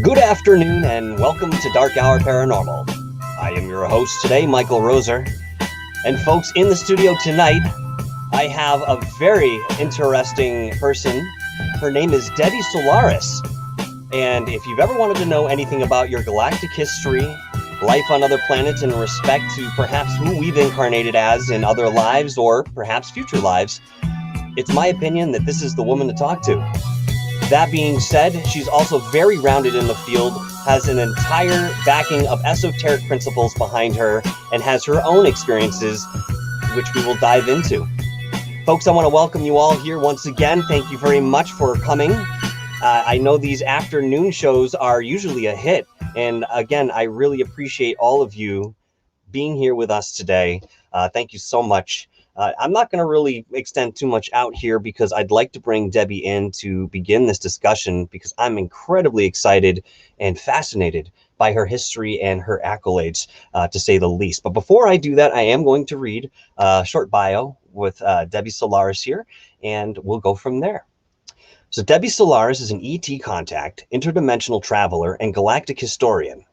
Good afternoon and welcome to Dark Hour Paranormal. I am your host today, Michael Roser. And folks, in the studio tonight, I have a very interesting person. Her name is Debbie Solaris. And if you've ever wanted to know anything about your galactic history, life on other planets, and respect to perhaps who we've incarnated as in other lives or perhaps future lives, it's my opinion that this is the woman to talk to. That being said, she's also very rounded in the field, has an entire backing of esoteric principles behind her, and has her own experiences, which we will dive into. Folks, I want to welcome you all here once again. Thank you very much for coming. I know these afternoon shows are usually a hit, and again, I really appreciate all of you being here with us today. Thank you so much. I'm not going to really extend too much out here because I'd like to bring Debbie in to begin this discussion because I'm incredibly excited and fascinated by her history and her accolades, to say the least. But before I do that, I am going to read a short bio with Debbie Solaris here, and we'll go from there. So Debbie Solaris is an ET contact, interdimensional traveler, and galactic historian.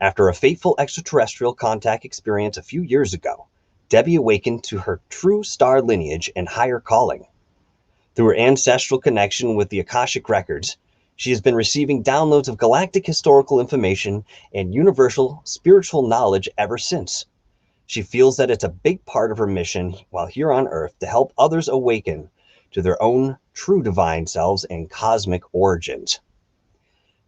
After a fateful extraterrestrial contact experience a few years ago, Debbie awakened to her true star lineage and higher calling. Through her ancestral connection with the Akashic Records, she has been receiving downloads of galactic historical information and universal spiritual knowledge ever since. She feels that it's a big part of her mission while here on Earth to help others awaken to their own true divine selves and cosmic origins.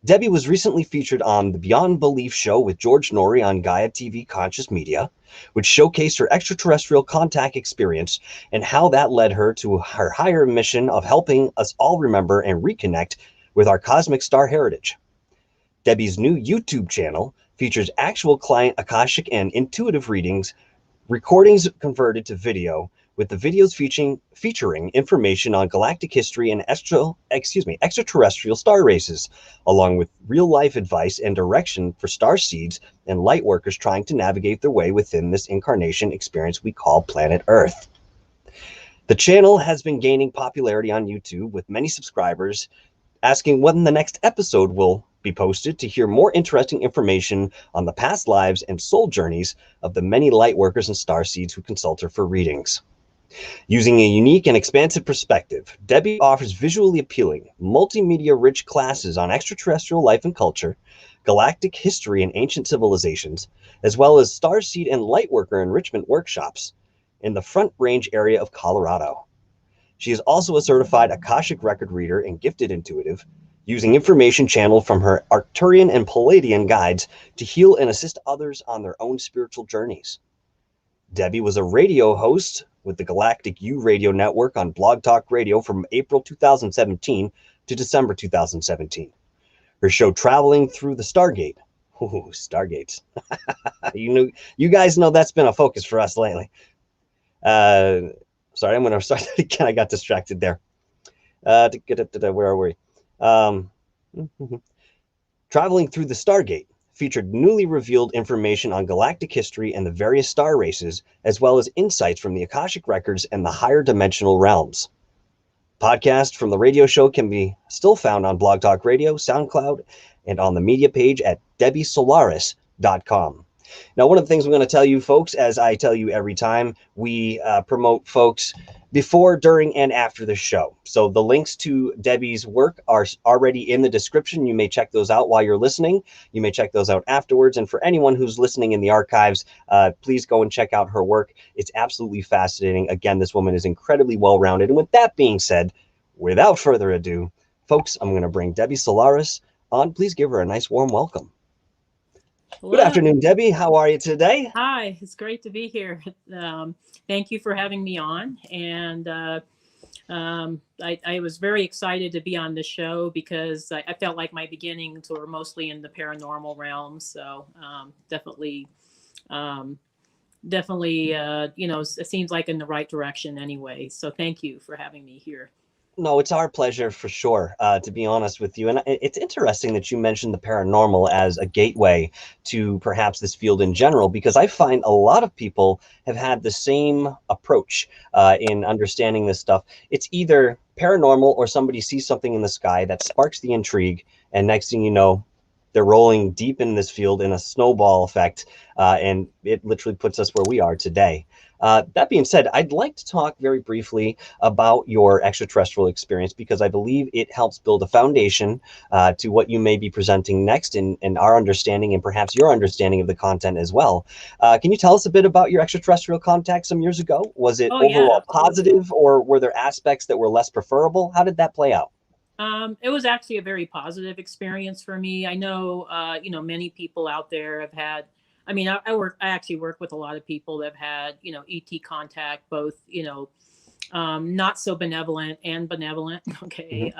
Debbie was recently featured on the Beyond Belief show with George Noory on Gaia TV Conscious Media, which showcased her extraterrestrial contact experience and how that led her to her higher mission of helping us all remember and reconnect with our cosmic star heritage. Debbie's new YouTube channel features actual client Akashic and intuitive readings, recordings converted to video, with the videos featuring information on galactic history and extraterrestrial star races, along with real-life advice and direction for starseeds and lightworkers trying to navigate their way within this incarnation experience we call planet Earth. The channel has been gaining popularity on YouTube, with many subscribers asking when the next episode will be posted to hear more interesting information on the past lives and soul journeys of the many lightworkers and starseeds who consult her for readings. Using a unique and expansive perspective, Debbie offers visually appealing, multimedia-rich classes on extraterrestrial life and culture, galactic history and ancient civilizations, as well as starseed and lightworker enrichment workshops in the Front Range area of Colorado. She is also a certified Akashic Record Reader and gifted intuitive, using information channeled from her Arcturian and Pleiadian guides to heal and assist others on their own spiritual journeys. Debbie was a radio host with the Galactic U Radio Network on Blog Talk Radio from April 2017 to December 2017. Her show Traveling Through the Stargate. Ooh, Stargates. You guys know that's been a focus for us lately. Sorry, I'm going to start that again. I got distracted there. Where are we? Traveling Through the Stargate featured newly revealed information on galactic history and the various star races, as well as insights from the Akashic Records and the higher dimensional realms. Podcast from the radio show can be still found on Blog Talk Radio, SoundCloud, and on the media page at debbiesolaris.com. Now, one of the things I'm going to tell you folks, as I tell you every time, we promote folks before, during, and after the show. So the links to Debbie's work are already in the description. You may check those out while you're listening. You may check those out afterwards. And for anyone who's listening in the archives, please go and check out her work. It's absolutely fascinating. Again, this woman is incredibly well-rounded. And with that being said, without further ado, folks, I'm going to bring Debbie Solaris on. Please give her a nice warm welcome. Hello. Good afternoon, Debbie. How are you today? Hi, it's great to be here. Thank you for having me on. And I was very excited to be on the show because I felt like my beginnings were mostly in the paranormal realm. So definitely, it seems like in the right direction anyway. So thank you for having me here. No, it's our pleasure for sure, to be honest with you. And it's interesting that you mentioned the paranormal as a gateway to perhaps this field in general, because I find a lot of people have had the same approach in understanding this stuff. It's either paranormal or somebody sees something in the sky that sparks the intrigue, and next thing you know, they're rolling deep in this field in a snowball effect, and it literally puts us where we are today. That being said, I'd like to talk very briefly about your extraterrestrial experience, because I believe it helps build a foundation to what you may be presenting next in our understanding, and perhaps your understanding of the content as well. Can you tell us a bit about your extraterrestrial contact some years ago? Was it overall positive, or were there aspects that were less preferable? How did that play out? It was actually a very positive experience for me. I know, many people out there have had, I actually work with a lot of people that have had, ET contact, both, not so benevolent and benevolent. Okay.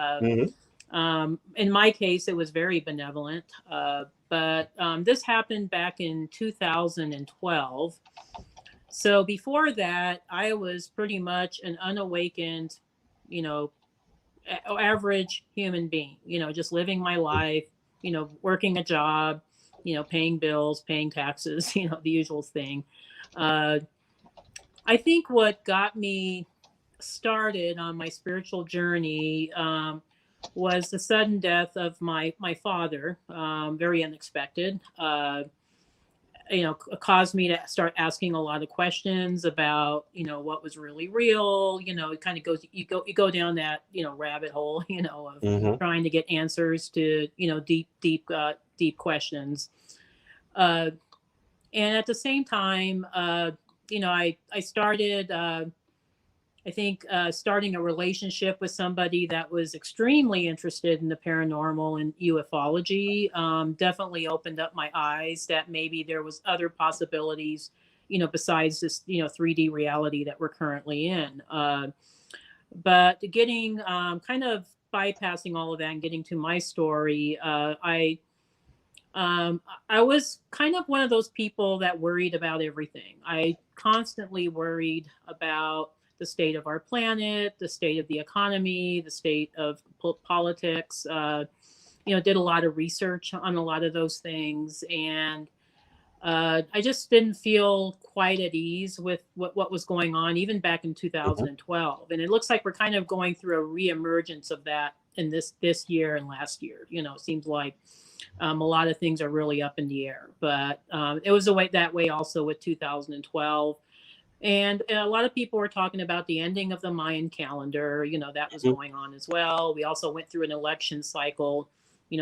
In my case, it was very benevolent. But this happened back in 2012. So before that, I was pretty much an unawakened, average human being, just living my life, working a job, paying bills, paying taxes, the usual thing. I think what got me started on my spiritual journey was the sudden death of my father, very unexpected. Caused me to start asking a lot of questions about, what was really real. It kind of goes, you go down that, rabbit hole, of trying to get answers to, deep questions. And at the same time, I started, starting a relationship with somebody that was extremely interested in the paranormal and ufology definitely opened up my eyes that maybe there was other possibilities, besides this, 3D reality that we're currently in. But getting kind of bypassing all of that and getting to my story, I was kind of one of those people that worried about everything. I constantly worried about the state of our planet, the state of the economy, the state of politics. Did a lot of research on a lot of those things, and I just didn't feel quite at ease with what was going on, even back in 2012. And it looks like we're kind of going through a reemergence of that in this year and last year. It seems like a lot of things are really up in the air, but it was that way also with 2012. And a lot of people were talking about the ending of the Mayan calendar, that was going on as well. We also went through an election cycle,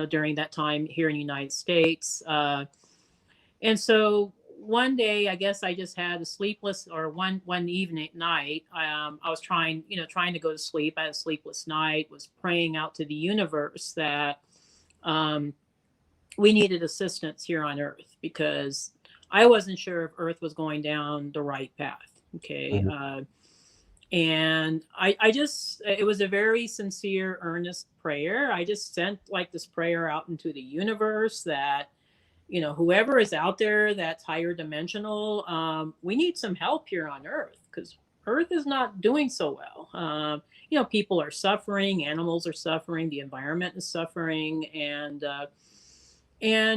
during that time here in the United States. And so one day, I guess I just had a sleepless, or one evening night, I was trying to go to sleep. I had a sleepless night, was praying out to the universe that we needed assistance here on Earth, because I wasn't sure if Earth was going down the right path. Okay. And I just, it was a very sincere, earnest prayer. I just sent like this prayer out into the universe that, whoever is out there that's higher dimensional, we need some help here on Earth, because Earth is not doing so well. People are suffering, animals are suffering, the environment is suffering. And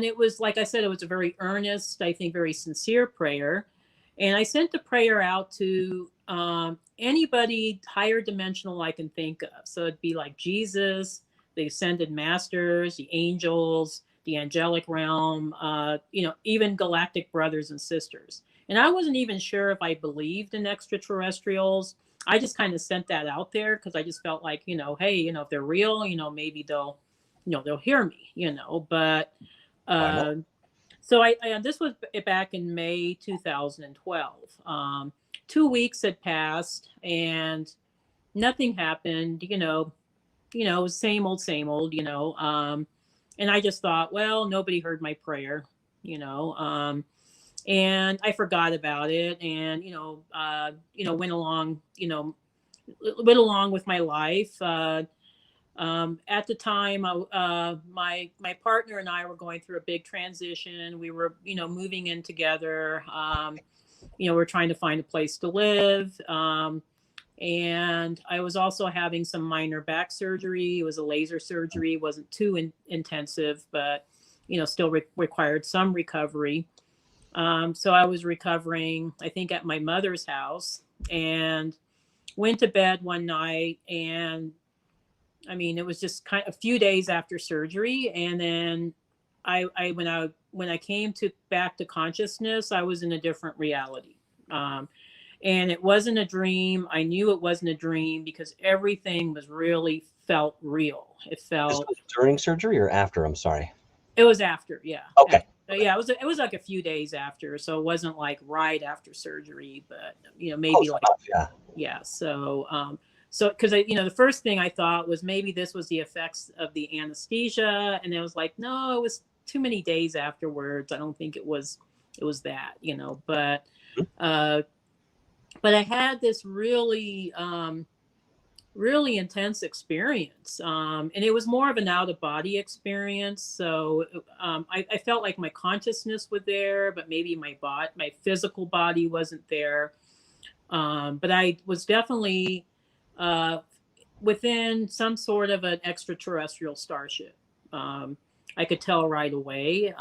it was, like I said, it was a very earnest, I think, very sincere prayer. And I sent the prayer out to anybody higher dimensional I can think of. So it'd be like Jesus, the ascended masters, the angels, the angelic realm, even galactic brothers and sisters. And I wasn't even sure if I believed in extraterrestrials. I just kind of sent that out there because I just felt like, hey, if they're real, maybe they'll hear me, but so I this was back in May 2012. 2 weeks had passed and nothing happened. It was same old, and I just thought, well, nobody heard my prayer, and I forgot about it, and went along, with my life. At the time, my partner and I were going through a big transition. We were, moving in together. We're trying to find a place to live. And I was also having some minor back surgery. It was a laser surgery. It wasn't too intensive, but, still required some recovery. So I was recovering, I think, at my mother's house, and went to bed one night, and it was just kind of a few days after surgery. And then when I came back to consciousness, I was in a different reality. And it wasn't a dream. I knew it wasn't a dream because everything was really felt real. It felt. This was during surgery or after? I'm sorry. It was after, yeah. Okay. After. Yeah, it was like a few days after, so it wasn't like right after surgery, but maybe close like enough, yeah. So because the first thing I thought was maybe this was the effects of the anesthesia, and it was like, no, it was too many days afterwards. I don't think it was that, but I had this really really intense experience, and it was more of an out-of-body experience. So I felt like my consciousness was there, but maybe my physical body wasn't there. But I was definitely within some sort of an extraterrestrial starship. I could tell right away.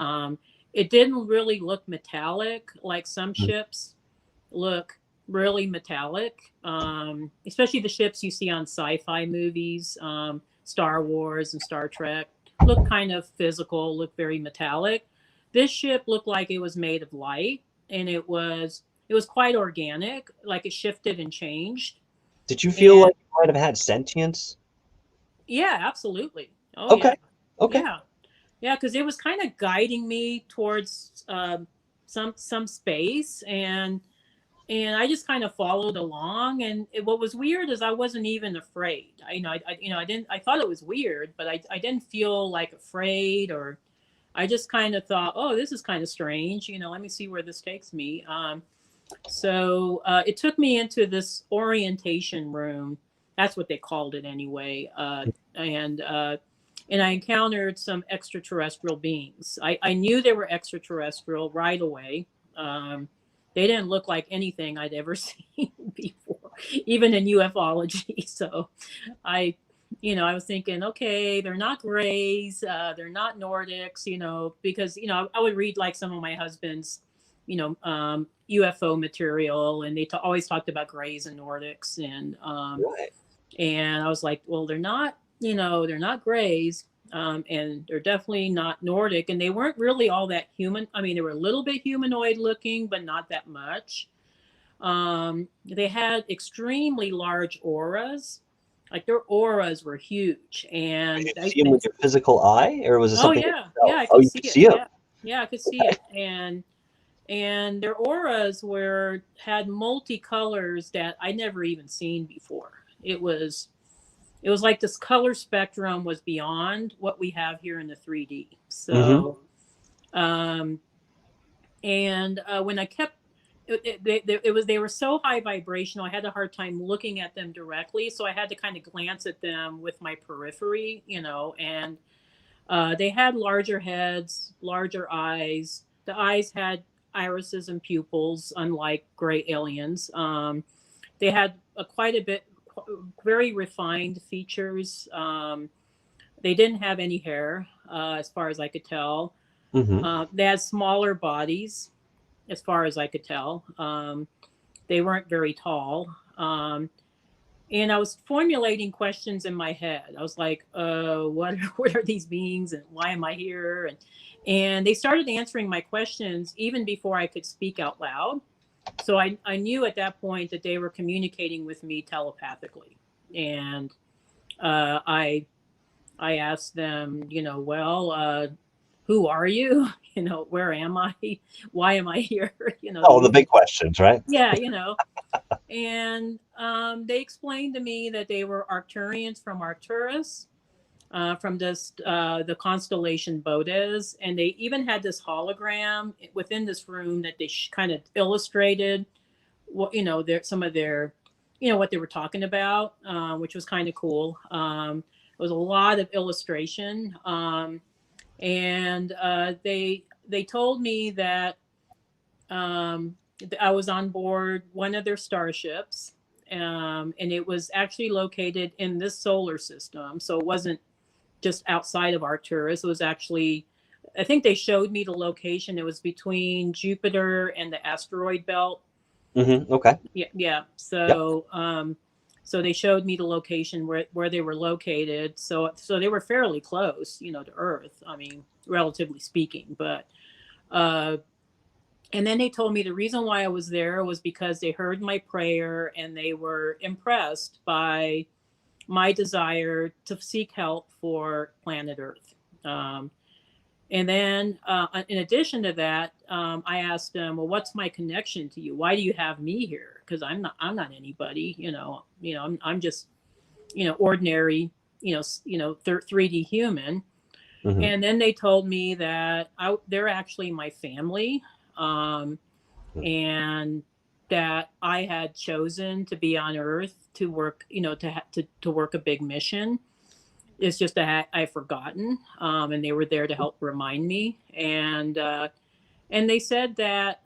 It didn't really look metallic like some ships look really metallic, especially the ships you see on sci-fi movies. Star Wars and Star Trek look kind of physical, look very metallic. This ship looked like it was made of light, and it was quite organic, like it shifted and changed. Did you feel like you might have had sentience? Yeah, absolutely. Oh, okay. Yeah. Okay. Yeah, because it was kind of guiding me towards some space, and I just kind of followed along. And what was weird is I wasn't even afraid. I thought it was weird, but I didn't feel like afraid, or I just kind of thought, oh, this is kind of strange. Let me see where this takes me. So it took me into this orientation room. That's what they called it anyway. And I encountered some extraterrestrial beings. I knew they were extraterrestrial right away. They didn't look like anything I'd ever seen before, even in ufology. So I was thinking, okay, they're not grays, they're not Nordics, because, I would read like some of my husband's, UFO material, and they always talked about grays and Nordics. And, and I was like, well, they're not grays. And they're definitely not Nordic, and they weren't really all that human. I mean, they were a little bit humanoid looking, but not that much. They had extremely large auras. Like their auras were huge. And did you see them with your physical eye, or was it something? I could see it. Yeah, I could see it. And their auras had multicolors that I never even seen before. It was like this color spectrum was beyond what we have here in the 3D. So, and when I kept, they were so high vibrational, I had a hard time looking at them directly. So I had to kind of glance at them with my periphery, and they had larger heads, larger eyes. The eyes had irises and pupils, unlike gray aliens. They had quite a bit, very refined features. They didn't have any hair, as far as I could tell. They had smaller bodies, as far as I could tell. They weren't very tall. And I was formulating questions in my head. I was like, what are these beings, and why am I here? And they started answering my questions even before I could speak out loud. So I knew at that point that they were communicating with me telepathically. And I asked them, who are you? Where am I? Why am I here? The big questions, right? Yeah, And they explained to me that they were Arcturians from Arcturus, from the constellation Bodes, and they even had this hologram within this room that they kind of illustrated what some of their what they were talking about, which was kind of cool. It was a lot of illustration, and they told me that I was on board one of their starships, and it was actually located in this solar system, so it wasn't just outside of Arcturus. It was actually, I think they showed me the location. It was between Jupiter and the asteroid belt. Okay. Yeah. So, So they showed me the location where they were located. So they were fairly close, to Earth. I mean, relatively speaking. But and then they told me the reason why I was there was because they heard my prayer and they were impressed by my desire to seek help for planet Earth. And then, in addition to that, I asked them, "Well, what's my connection to you? Why do you have me here? Because I'm not anybody. I'm just, ordinary, 3D human." Mm-hmm. And then they told me that they're actually my family, and that I had chosen to be on Earth to work, to work a big mission. It's just that I've forgotten, and they were there to help remind me. And they said that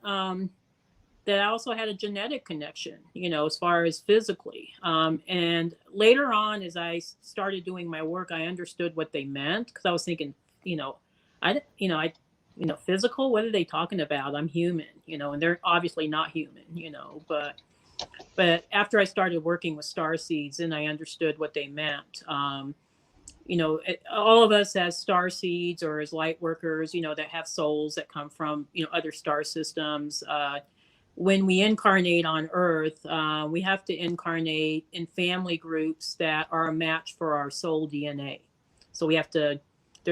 that I also had a genetic connection, as far as physically. And later on, as I started doing my work, I understood what they meant, because I was thinking, physical. What are they talking about? I'm human, and they're obviously not human, But after I started working with starseeds, and I understood what they meant. All of us as starseeds or as light workers, that have souls that come from, other star systems. When we incarnate on Earth, we have to incarnate in family groups that are a match for our soul DNA. So we have to,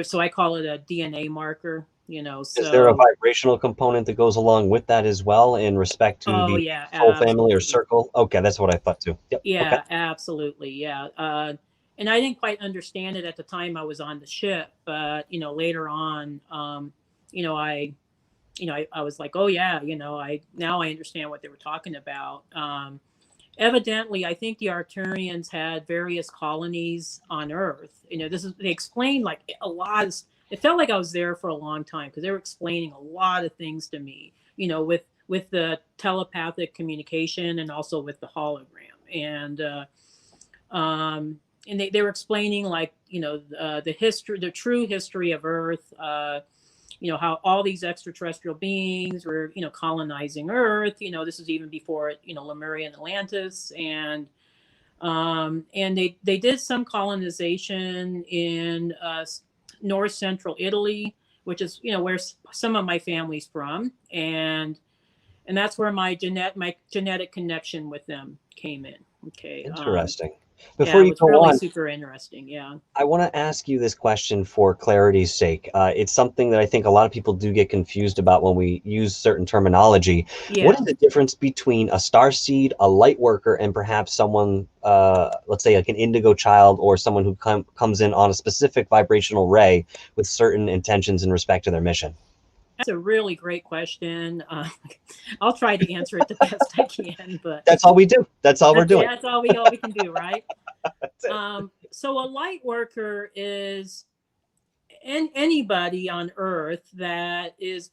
so I call it a DNA marker, So, is there a vibrational component that goes along with that as well in respect to the soul family or circle? Okay, that's what I thought too. Yep. Yeah, okay. Absolutely. Yeah. And I didn't quite understand it at the time I was on the ship, but later on, I was like, oh yeah, now I understand what they were talking about. Evidently, I think the Arcturians had various colonies on Earth. They explained like a lot of. It felt like I was there for a long time, because they were explaining a lot of things to me. With the telepathic communication and also with the hologram. And they were explaining like, the history, the true history of Earth, how all these extraterrestrial beings were, colonizing Earth. This is even before, Lemuria and Atlantis. And they did some colonization in north central Italy, which is, where some of my family's from. And that's where my genetic connection with them came in. Okay. Interesting. Yeah, Before it you was go really on, super interesting. Yeah. I want to ask you this question for clarity's sake. It's something that I think a lot of people do get confused about when we use certain terminology. Yeah. What is the difference between a starseed, a light worker, and perhaps someone, let's say like an indigo child, or someone who comes in on a specific vibrational ray with certain intentions in respect to their mission? That's a really great question. I'll try to answer it the best I can, but That's all we do. That's all we're doing. that's all we can do, right? That's it. So a light worker is anybody on Earth that has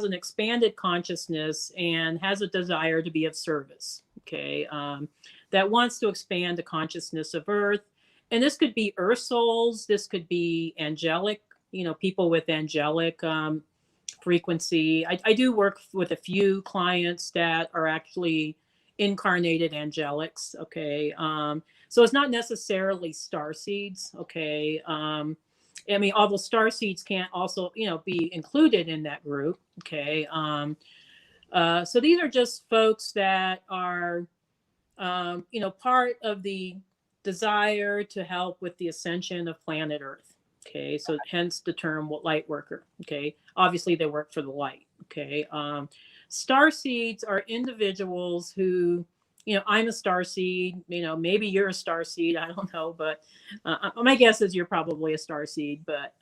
an expanded consciousness and has a desire to be of service. Okay, that wants to expand the consciousness of Earth, and this could be Earth souls. This could be angelic. People with angelic frequency. I do work with a few clients that are actually incarnated angelics. Okay. So it's not necessarily starseeds. Okay. I mean, although starseeds can't also, be included in that group. Okay. So these are just folks that are, part of the desire to help with the ascension of planet Earth. Okay, so hence the term light worker. Okay, obviously they work for the light. Okay, starseeds are individuals who, I'm a starseed. Maybe you're a starseed. I don't know, but my guess is you're probably a starseed. But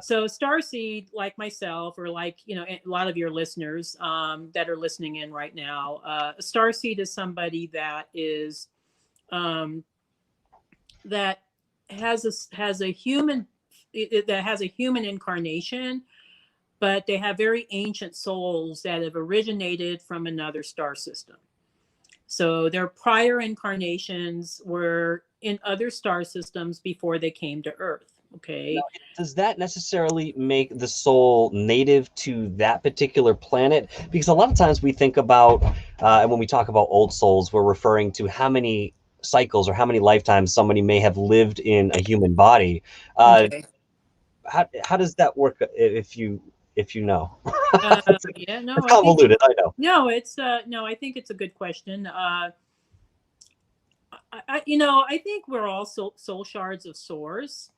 so starseed, like myself, or like a lot of your listeners that are listening in right now, a starseed is somebody that is that has a human incarnation, but they have very ancient souls that have originated from another star system. So their prior incarnations were in other star systems before they came to Earth. Okay. Now, does that necessarily make the soul native to that particular planet? Because a lot of times we think about, and when we talk about old souls, we're referring to how many cycles or how many lifetimes somebody may have lived in a human body. Okay. How does that work if you know? Yeah, It's no, I think convoluted, I know. no, it's no, I think it's a good question. I think we're all soul shards of source.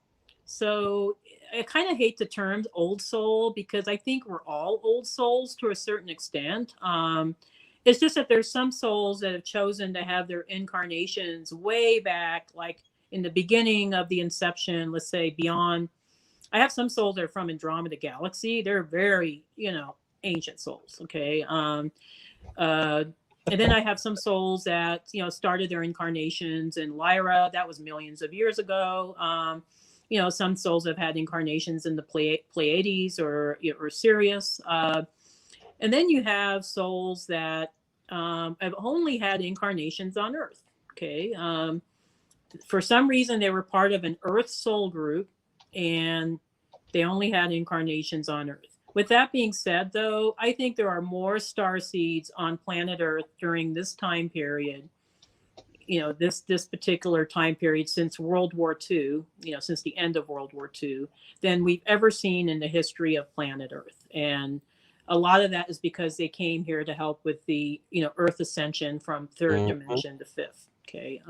So I kind of hate the term old soul because I think we're all old souls to a certain extent. It's just that there's some souls that have chosen to have their incarnations way back, like in the beginning of the inception, let's say beyond. I have some souls that are from Andromeda Galaxy. They're very, ancient souls. Okay. Uh, and then I have some souls that started their incarnations in Lyra. That was millions of years ago. Some souls have had incarnations in the Pleiades or Sirius. And then you have souls that have only had incarnations on Earth. Okay. For some reason, they were part of an Earth soul group, and they only had incarnations on Earth. With that being said, though, I think there are more starseeds on planet Earth during this time period, this particular time period since World War II, since the end of World War II, than we've ever seen in the history of planet Earth. And a lot of that is because they came here to help with the, Earth ascension from third dimension to fifth. Okay.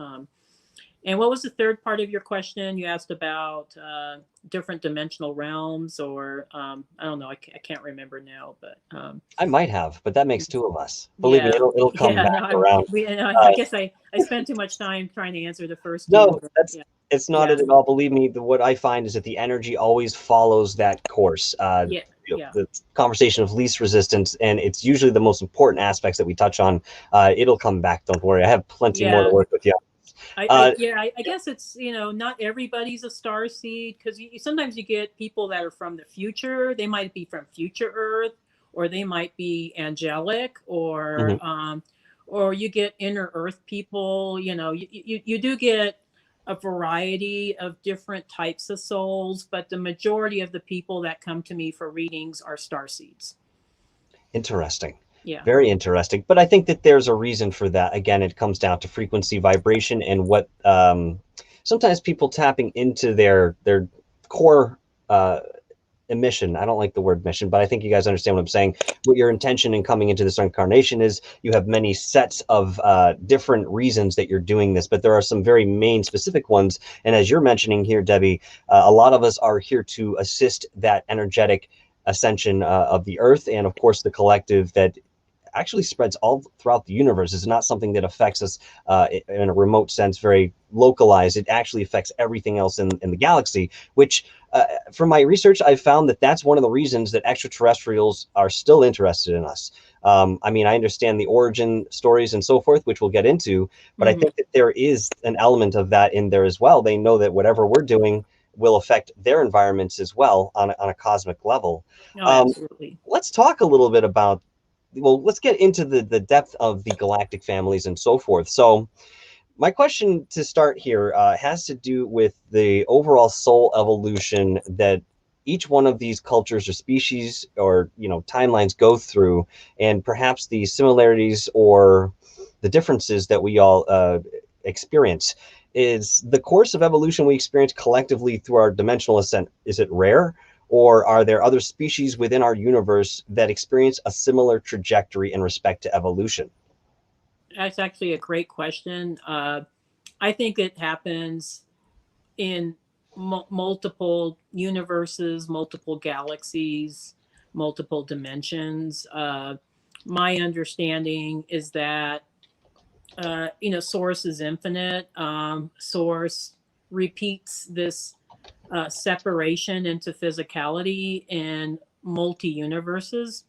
And what was the third part of your question? You asked about different dimensional realms, or I don't know. I can't remember now, but I might have, but that makes two of us. Believe me, yeah, it'll come yeah. back No, around. I guess I spent too much time trying to answer the first two. No, that's Yeah, it's not yeah, it at all. Believe me, what I find is that the energy always follows that course. yeah, yeah, The conversation of least resistance, and it's usually the most important aspects that we touch on. It'll come back. Don't worry. I have plenty more to yeah. work with you. I guess it's not everybody's a star seed because sometimes you get people that are from the future. They might be from future Earth, or they might be angelic, Mhm. or you get inner Earth people. You do get a variety of different types of souls, but the majority of the people that come to me for readings are star seeds. Interesting. Yeah. Very interesting. But I think that there's a reason for that. Again, it comes down to frequency, vibration, and what sometimes people tapping into their core emission. I don't like the word mission, but I think you guys understand what I'm saying. What your intention in coming into this incarnation is. You have many sets of different reasons that you're doing this, but there are some very main specific ones. And as you're mentioning here, Debbie, a lot of us are here to assist that energetic ascension of the earth, and of course the collective that actually spreads all throughout the universe. It's not something that affects us in a remote sense, very localized. It actually affects everything else in the galaxy, which from my research, I've found that that's one of the reasons that extraterrestrials are still interested in us. I mean, I understand the origin stories and so forth, which we'll get into, but I think that there is an element of that in there as well. They know that whatever we're doing will affect their environments as well on a cosmic level. No, absolutely. Let's talk a little bit about, well, let's get into the depth of the galactic families and so forth. So my question to start here has to do with the overall soul evolution that each one of these cultures or species or timelines go through, and perhaps the similarities or the differences that we all experience. Is the course of evolution we experience collectively through our dimensional ascent, is it rare? Or are there other species within our universe that experience a similar trajectory in respect to evolution? That's actually a great question. I think it happens in multiple universes, multiple galaxies, multiple dimensions. My understanding is that Source is infinite. Source repeats this separation into physicality in multi universes,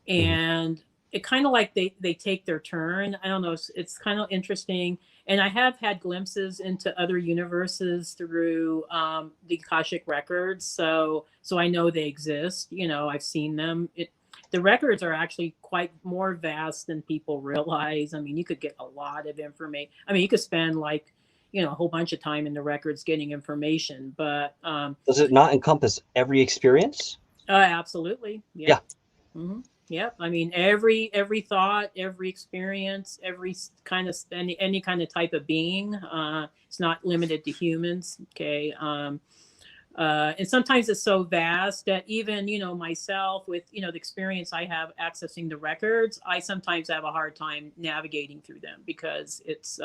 and it kind of like they take their turn. I don't know. It's kind of interesting, and I have had glimpses into other universes through the Akashic records, so I know they exist. I've seen them. The records are actually quite more vast than people realize. I mean, you could get a lot of information. I mean, you could spend like a whole bunch of time in the records getting information. But does it not encompass every experience? Absolutely. Yeah. Mm-hmm. Yep. I mean, every thought, every experience, every kind of any kind of type of being. It's not limited to humans. Okay. And sometimes it's so vast that even myself, with the experience I have accessing the records, I sometimes have a hard time navigating through them, because it's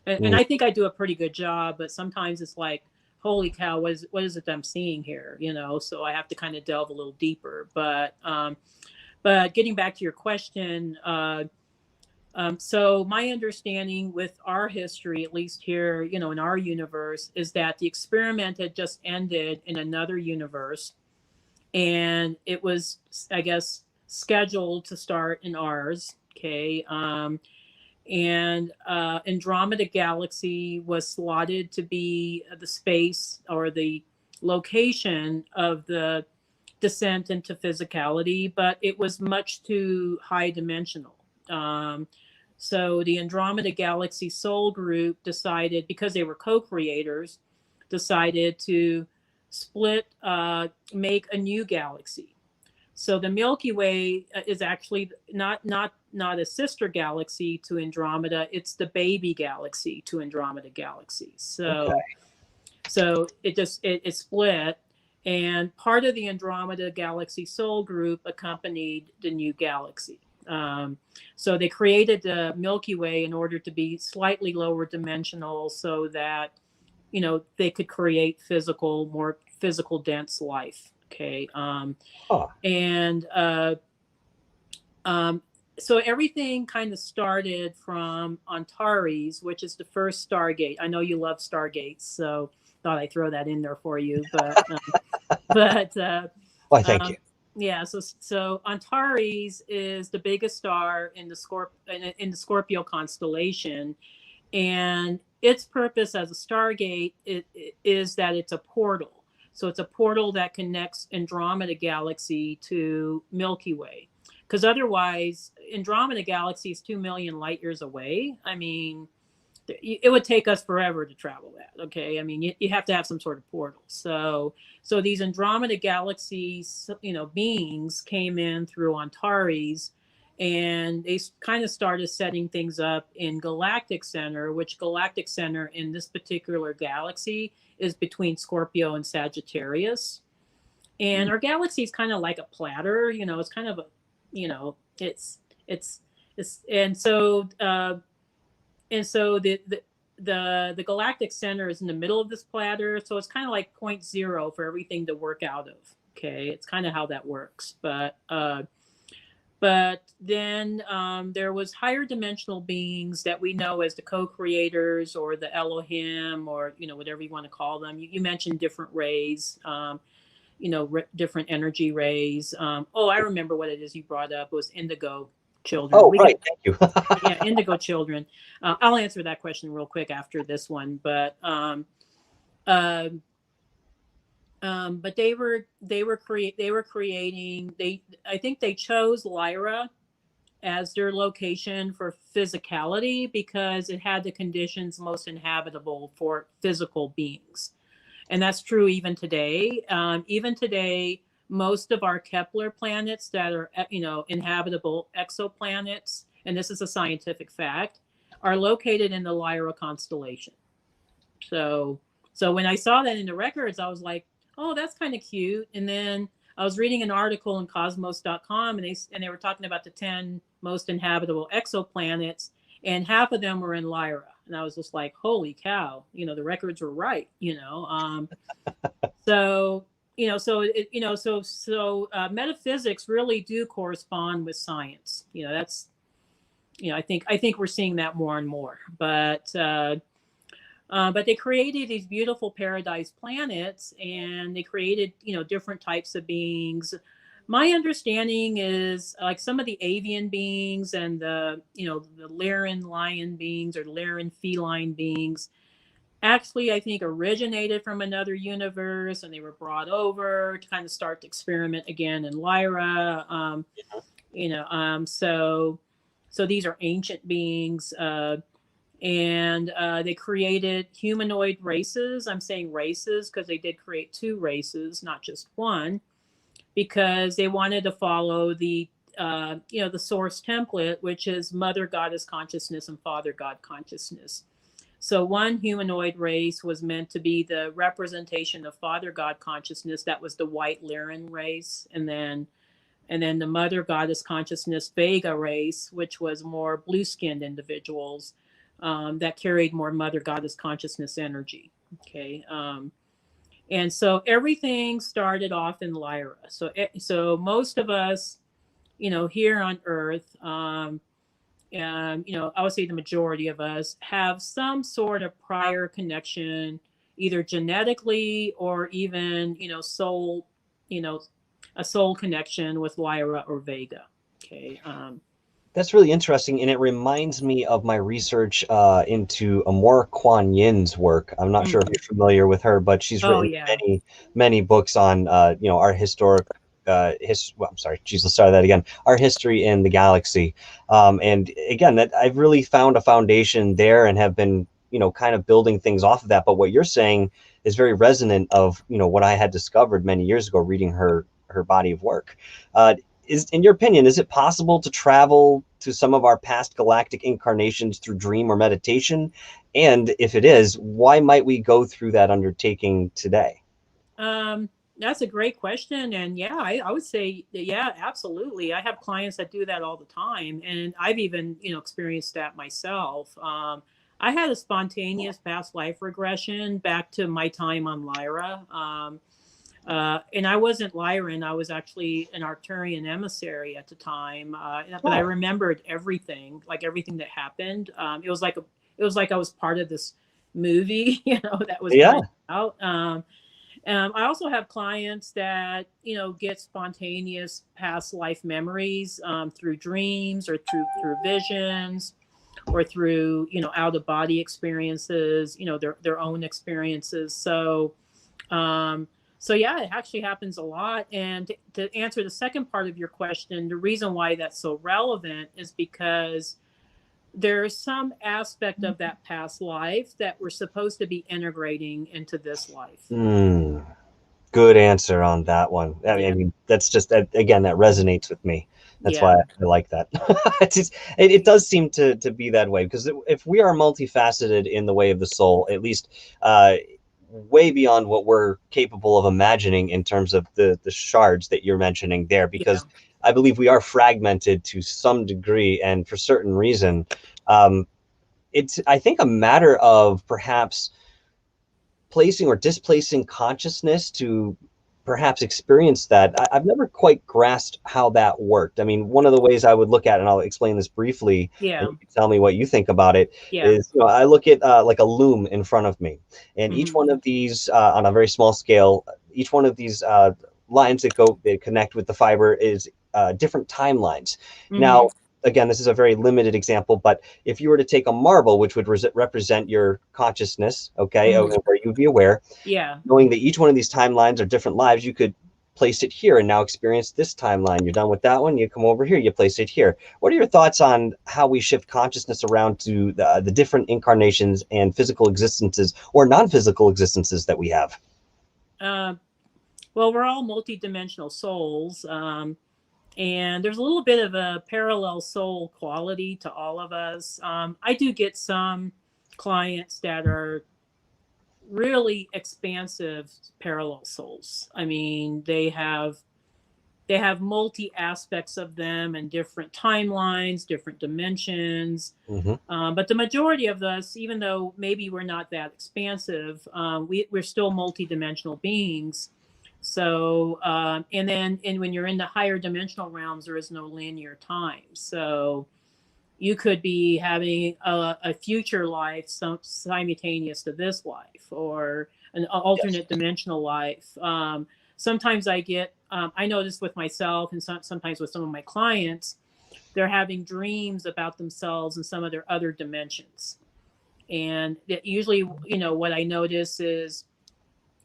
and I think I do a pretty good job, but sometimes it's like, holy cow, what is it that I'm seeing here? So I have to kind of delve a little deeper. But getting back to your question, so my understanding with our history, at least here, in our universe, is that the experiment had just ended in another universe, and it was, I guess, scheduled to start in ours. Okay. And Andromeda Galaxy was slotted to be the space or the location of the descent into physicality, but it was much too high dimensional. So the Andromeda Galaxy Soul Group decided, because they were co-creators, decided to split, make a new galaxy. So the Milky Way is actually not a sister galaxy to Andromeda; it's the baby galaxy to Andromeda Galaxy. So it split. And part of the Andromeda Galaxy Soul Group accompanied the new galaxy. So they created the Milky Way in order to be slightly lower dimensional, so that they could create more physical dense life. Okay. And so everything kind of started from Antares, which is the first Stargate. I know you love Stargates, so thought I'd throw that in there for you. But Why, thank you. Yeah, so Antares is the biggest star in the Scorpio constellation, and its purpose as a Stargate is that it's a portal. So it's a portal that connects Andromeda Galaxy to Milky Way, because otherwise Andromeda Galaxy is 2 million light years away. I mean, it would take us forever to travel that. Okay. I mean, you have to have some sort of portal. So these Andromeda Galaxy, beings came in through Antares, and they kind of started setting things up in Galactic Center, which Galactic Center in this particular galaxy is between Scorpio and Sagittarius. And our galaxy is kind of like a platter, it's kind of and so the Galactic Center is in the middle of this platter, so it's kind of like 0.0 for everything to work out of. Okay, it's kind of how that works. But then there was higher dimensional beings that we know as the co-creators, or the Elohim, or whatever you want to call them. You mentioned different rays, different energy rays. I remember what it is you brought up. It was indigo children. Oh, right. Thank you. Yeah, indigo children. I'll answer that question real quick after this one. But they were creating. I think they chose Lyra as their location for physicality because it had the conditions most inhabitable for physical beings, and that's true even today. Even today, most of our Kepler planets that are, inhabitable exoplanets, and this is a scientific fact, are located in the Lyra constellation. So when I saw that in the records, I was like, oh, that's kind of cute. And then I was reading an article in cosmos.com, and they were talking about the 10 most inhabitable exoplanets, and half of them were in Lyra. And I was just like, holy cow, the records were right, So metaphysics really do correspond with science. That's, I think we're seeing that more and more. But they created these beautiful paradise planets, and they created, different types of beings. My understanding is like some of the avian beings and the Lyran lion beings or Lyran feline beings actually, I think, originated from another universe, and they were brought over to kind of start the experiment again in Lyra. So these are ancient beings. And they created humanoid races. I'm saying races because they did create 2 races, not just one, because they wanted to follow the the source template, which is Mother Goddess consciousness and Father God consciousness. So one humanoid race was meant to be the representation of Father God consciousness. That was the white Lyran race. And then the Mother Goddess consciousness Vega race, which was more blue-skinned individuals that carried more Mother Goddess consciousness energy. Okay. And so everything started off in Lyra. So most of us, here on Earth, and I would say the majority of us have some sort of prior connection, either genetically or even soul, a soul connection with Lyra or Vega. Okay. That's really interesting, and it reminds me of my research into Amora Kuan Yin's work. I'm not sure if you're familiar with her, but she's written many books on our historic well, I'm sorry, geez, let's start that again. Our history in the galaxy, and again, that I've really found a foundation there, and have been kind of building things off of that. But what you're saying is very resonant of what I had discovered many years ago reading her body of work. In your opinion, is it possible to travel to some of our past galactic incarnations through dream or meditation? And if it is, why might we go through that undertaking today? That's a great question. And yeah, I would say, yeah, absolutely. I have clients that do that all the time. And I've even, experienced that myself. I had a spontaneous past life regression back to my time on Lyra. And I wasn't Lyran. I was actually an Arcturian emissary at the time. But I remembered everything, like everything that happened. It was like I was part of this movie, that was coming out. I also have clients that, get spontaneous past life memories through dreams or through visions or through, out of body experiences, their own experiences. So yeah, it actually happens a lot. And to answer the second part of your question, the reason why that's so relevant is because there's some aspect of that past life that we're supposed to be integrating into this life. Good answer on that one. I mean, that's just, again, that resonates with me. That's why I like that. It does seem to be that way, because if we are multifaceted in the way of the soul, at least way beyond what we're capable of imagining in terms of the shards that you're mentioning there, because I believe we are fragmented to some degree, and for certain reason, it's, I think, a matter of perhaps placing or displacing consciousness to perhaps experience that. I've never quite grasped how that worked. I mean, one of the ways I would look at, and I'll explain this briefly, and you can tell me what you think about it, is, I look at like a loom in front of me, and each one of these, on a very small scale, each one of these lines that connect with the fiber is different timelines. Now, again, this is a very limited example, but if you were to take a marble, which would represent your consciousness, where you'd be aware, knowing that each one of these timelines are different lives, you could place it here and now experience this timeline. You're done with that one, you come over here, you place it here. What are your thoughts on how we shift consciousness around to the different incarnations and physical existences or non-physical existences that we have? Well, we're all multidimensional souls. And there's a little bit of a parallel soul quality to all of us. I do get some clients that are really expansive parallel souls. I mean, they have multi aspects of them and different timelines, different dimensions. But the majority of us, even though maybe we're not that expansive, we're still multidimensional beings. So, and when you're in the higher dimensional realms, there is no linear time. So you could be having a future life simultaneous to this life, or an alternate dimensional life. Sometimes I get, I notice with myself and sometimes with some of my clients, they're having dreams about themselves and some of their other dimensions. And usually, what I notice is,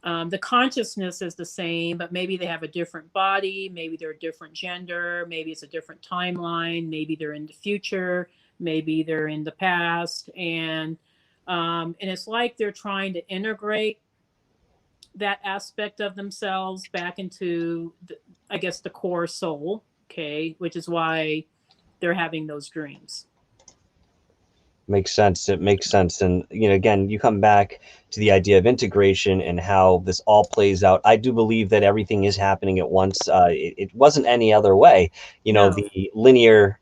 the consciousness is the same, but maybe they have a different body. Maybe they're a different gender. Maybe it's a different timeline. Maybe they're in the future. maybe they're in the past, and it's like they're trying to integrate that aspect of themselves back into, I guess, the core soul. Okay, which is why they're having those dreams. Makes sense. It makes sense. And, again, you come back to the idea of integration and how this all plays out. I do believe that everything is happening at once. It wasn't any other way. No. The linear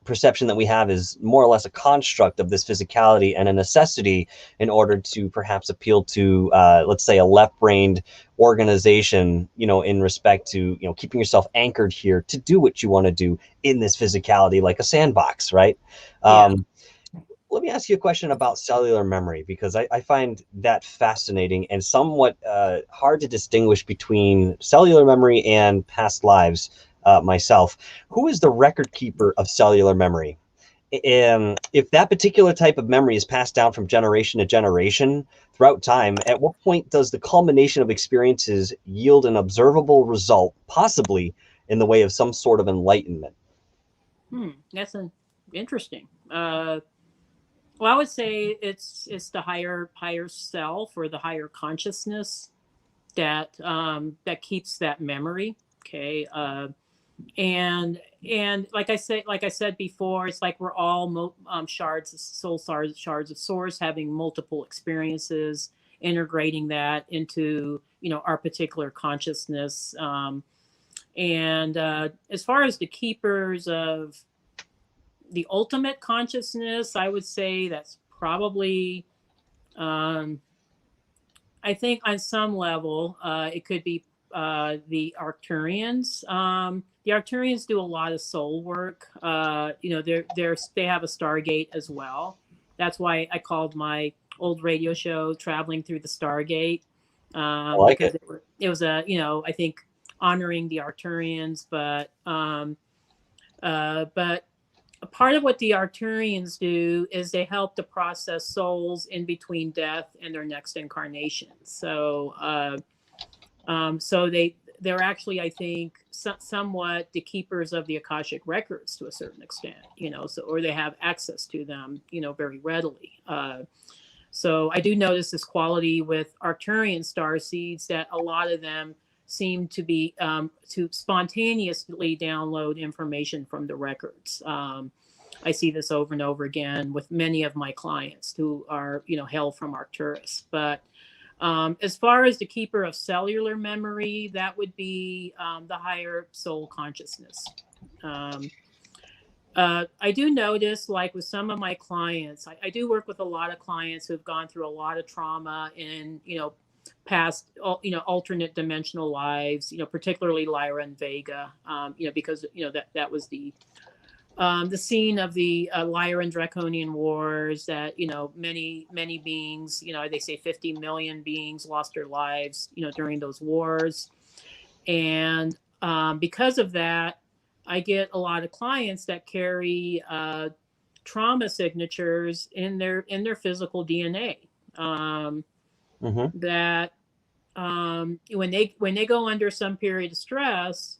perception that we have is more or less a construct of this physicality and a necessity in order to perhaps appeal to, let's say, a left-brained organization, in respect to, keeping yourself anchored here to do what you want to do in this physicality, like a sandbox, right? Yeah. Let me ask you a question about cellular memory, because I find that fascinating and somewhat hard to distinguish between cellular memory and past lives myself. Who is the record keeper of cellular memory? If that particular type of memory is passed down from generation to generation throughout time, at what point does the culmination of experiences yield an observable result, possibly in the way of some sort of enlightenment? That's interesting. Well, I would say it's the higher self, or the higher consciousness that keeps that memory. Okay, and like I said before, it's like we're all shards of source, having multiple experiences, integrating that into our particular consciousness. And as far as the keepers of the ultimate consciousness, I would say that's probably, I think on some level, it could be the Arcturians. The Arcturians do a lot of soul work. They have a Stargate as well. That's why I called my old radio show "Traveling Through the Stargate," I like because it. it was I think honoring the Arcturians, but a part of what the Arcturians do is they help to process souls in between death and their next incarnation. So, they're actually, I think, somewhat the keepers of the Akashic Records to a certain extent. Or they have access to them, very readily. So I do notice this quality with Arcturian starseeds, that a lot of them seem to be to spontaneously download information from the records. I see this over and over again with many of my clients who are hail from Arcturus. But as far as the keeper of cellular memory, that would be the higher soul consciousness. I do notice, like with some of my clients, I do work with a lot of clients who've gone through a lot of trauma in past alternate dimensional lives, particularly Lyra and Vega, because that was the scene of the Lyra and Draconian Wars, that many beings, they say 50 million beings lost their lives during those wars. And because of that, I get a lot of clients that carry trauma signatures in their physical DNA. That when they go under some period of stress,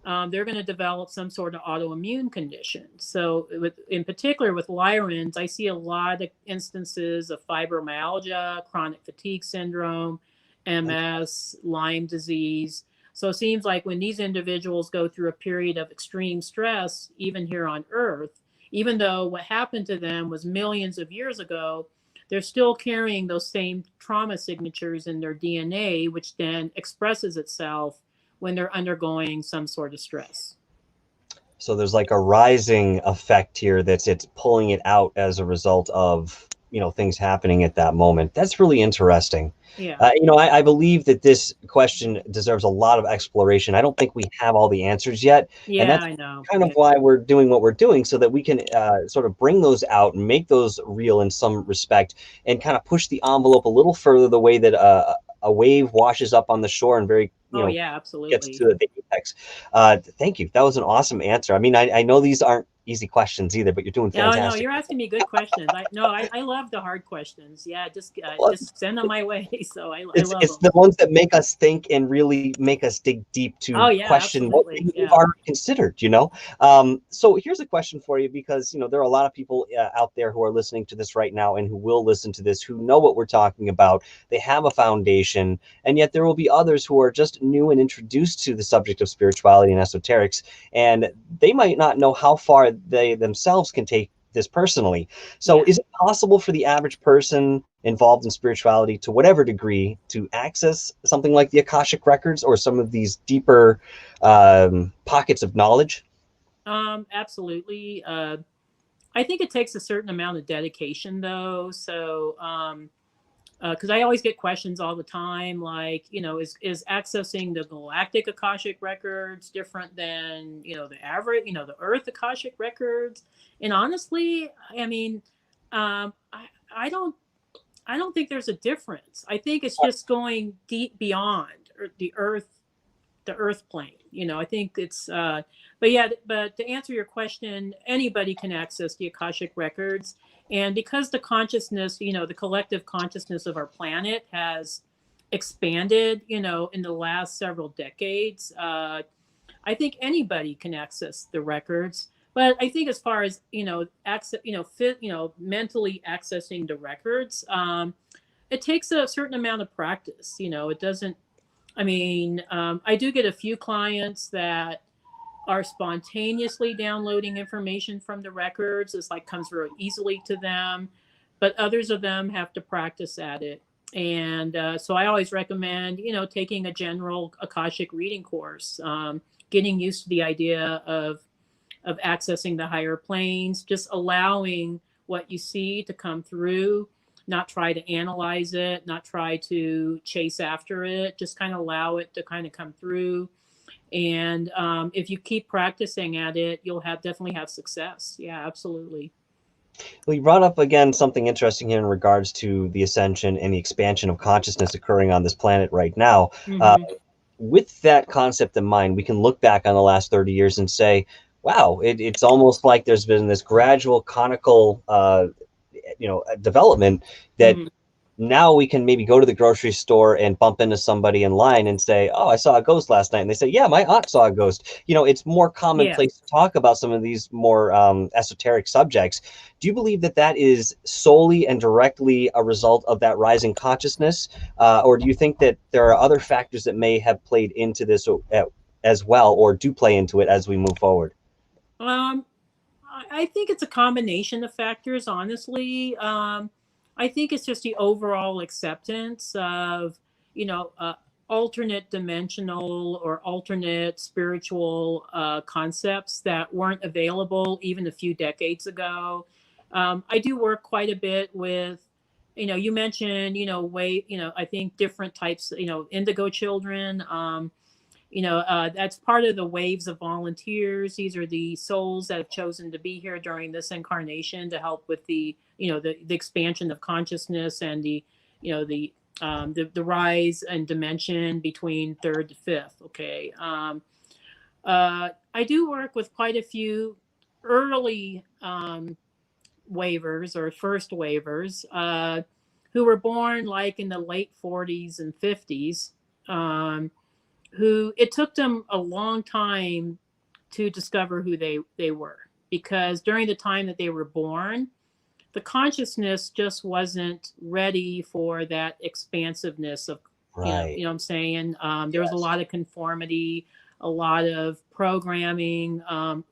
they're going to develop some sort of autoimmune condition. So in particular with Lyrans, I see a lot of instances of fibromyalgia, chronic fatigue syndrome, MS, Lyme disease. So it seems like when these individuals go through a period of extreme stress, even here on Earth, even though what happened to them was millions of years ago, they're still carrying those same trauma signatures in their DNA, which then expresses itself when they're undergoing some sort of stress. So there's like a rising effect here it's pulling it out as a result of things happening at that moment. That's really interesting. Yeah. I believe that this question deserves a lot of exploration. I don't think we have all the answers yet. Yeah, and that's I know. kind of why we're doing what we're doing, so that we can sort of bring those out and make those real in some respect, and kind of push the envelope a little further, the way that a wave washes up on the shore and very yeah, absolutely gets to the apex. Thank you. That was an awesome answer. I mean, I know these aren't easy questions either, but you're doing No, fantastic. you're asking me good questions. I love the hard questions. Yeah, Well, just send them my way. So I love it's them. the ones that make us think and really make us dig deep Oh to yeah, question what absolutely. maybe we've Yeah. already considered, you know? So here's a question for you, because, you know, there are a lot of people out there who are listening to this right now and who will listen to this, who know what we're talking about. They have a foundation, and yet there will be others who are just new and introduced to the subject of spirituality and esoterics, and they might not know how far they themselves can take this personally. So Yeah. is it possible for the average person involved in spirituality, to whatever degree, to access something like the Akashic Records or some of these deeper pockets of knowledge? Absolutely. I think it takes a certain amount of dedication, though. So, because I always get questions all the time, like, is accessing the Galactic Akashic Records different than, the average, the Earth Akashic Records? And honestly, I mean, I don't, I don't think there's a difference. I think it's just going deep beyond the earth plane. I think it's but yeah, but to answer your question, anybody can access the Akashic Records. And because the consciousness, the collective consciousness of our planet has expanded, in the last several decades, I think anybody can access the records. But I think as far as, access, mentally accessing the records, it takes a certain amount of practice. It doesn't, I do get a few clients that are spontaneously downloading information from the records. It's like comes very easily to them, but others of them have to practice at it. And so I always recommend, taking a general Akashic reading course, getting used to the idea of accessing the higher planes, just allowing what you see to come through, not try to analyze it, not try to chase after it, just kind of allow it to kind of come through. And if you keep practicing at it, you'll definitely have success. Yeah, absolutely. Well, you brought up again something interesting here in regards to the ascension and the expansion of consciousness occurring on this planet right now. Hmm. With that concept in mind, we can look back on the last 30 years and say, wow, it's almost like there's been this gradual conical development that Hmm. now we can maybe go to the grocery store and bump into somebody in line and say, oh, I saw a ghost last night. And they say, yeah, my aunt saw a ghost. It's more Yeah. commonplace to talk about some of these more esoteric subjects. Do you believe that that is solely and directly a result of that rising consciousness? Or do you think that there are other factors that may have played into this as well, or do play into it as we move forward? Um, I think it's a combination of factors, honestly. I think it's just the overall acceptance of, you know, uh, alternate dimensional or alternate spiritual concepts that weren't available even a few decades ago. I do work quite a bit with, you mentioned, I think different types, indigo children. That's part of the waves of volunteers. These are the souls that have chosen to be here during this incarnation to help with the expansion of consciousness and the rise and dimension between third to fifth. Okay. I do work with quite a few early waivers or first waivers who were born like in the late 40s and 50s. Who it took them a long time to discover who they were, because during the time that they were born, the consciousness just wasn't ready for that expansiveness of, Right. what I'm saying. There was a lot of conformity, a lot of programming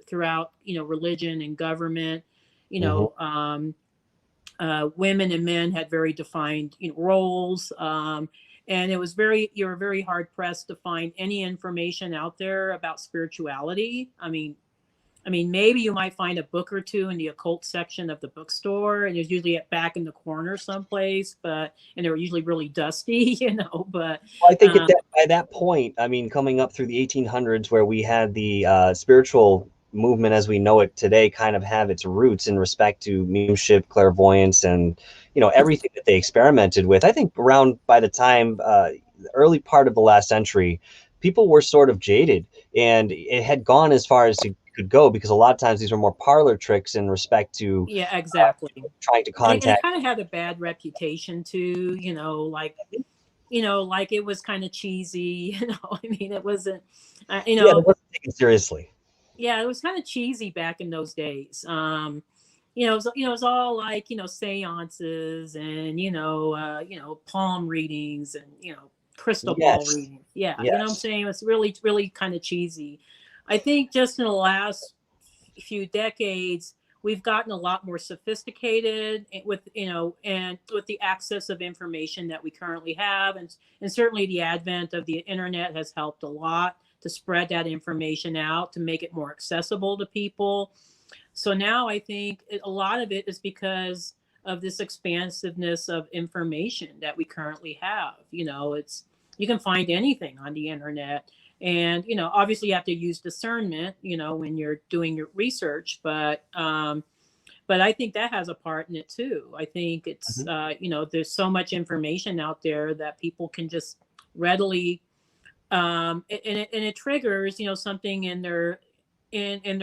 throughout, religion and government. you Hmm. know Women and men had very defined, roles, and you were very hard pressed to find any information out there about spirituality. I mean, maybe you might find a book or two in the occult section of the bookstore, and it's usually back in the corner someplace, and they were usually really dusty, But Well, I think um, by that point, I mean, coming up through the 1800s, where we had the spiritual movement as we know it today kind of have its roots in respect to mediumship, clairvoyance, and everything that they experimented with. I think around by the time the early part of the last century, people were sort of jaded, and it had gone as far as to could go, because a lot of times these are more parlor tricks in respect to Yeah, exactly. trying to And it contact. kind of had a bad reputation too, like it was kind of cheesy, I mean, it wasn't, Yeah, it wasn't taken seriously. yeah, it was kind of cheesy back in those days. It was all like, seances and, palm readings and, crystal ball Yes. readings. Yeah. You know what I'm Yes. saying? It's really, really kind of cheesy. I think just in the last few decades, we've gotten a lot more sophisticated with, and with the access of information that we currently have. And certainly the advent of the internet has helped a lot to spread that information out, to make it more accessible to people. So now I think a lot of it is because of this expansiveness of information that we currently have. You can find anything on the internet. And, obviously you have to use discernment, when you're doing your research, but I think that has a part in it too. I think it's, there's so much information out there that people can just readily, and it triggers, something in their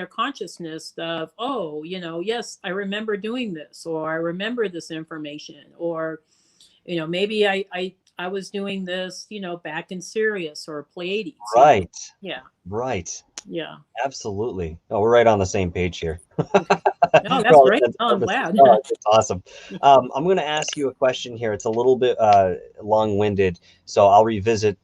consciousness of, oh, yes, I remember doing this, or I remember this information, or maybe I was doing this, back in Sirius or Pleiades. Right. Yeah. Right. Yeah. Absolutely. Oh, we're right on the same page here. Okay. No, that's great. Oh, I'm glad. Oh, it's awesome. I'm going to ask you a question here. It's a little bit long-winded, so I'll revisit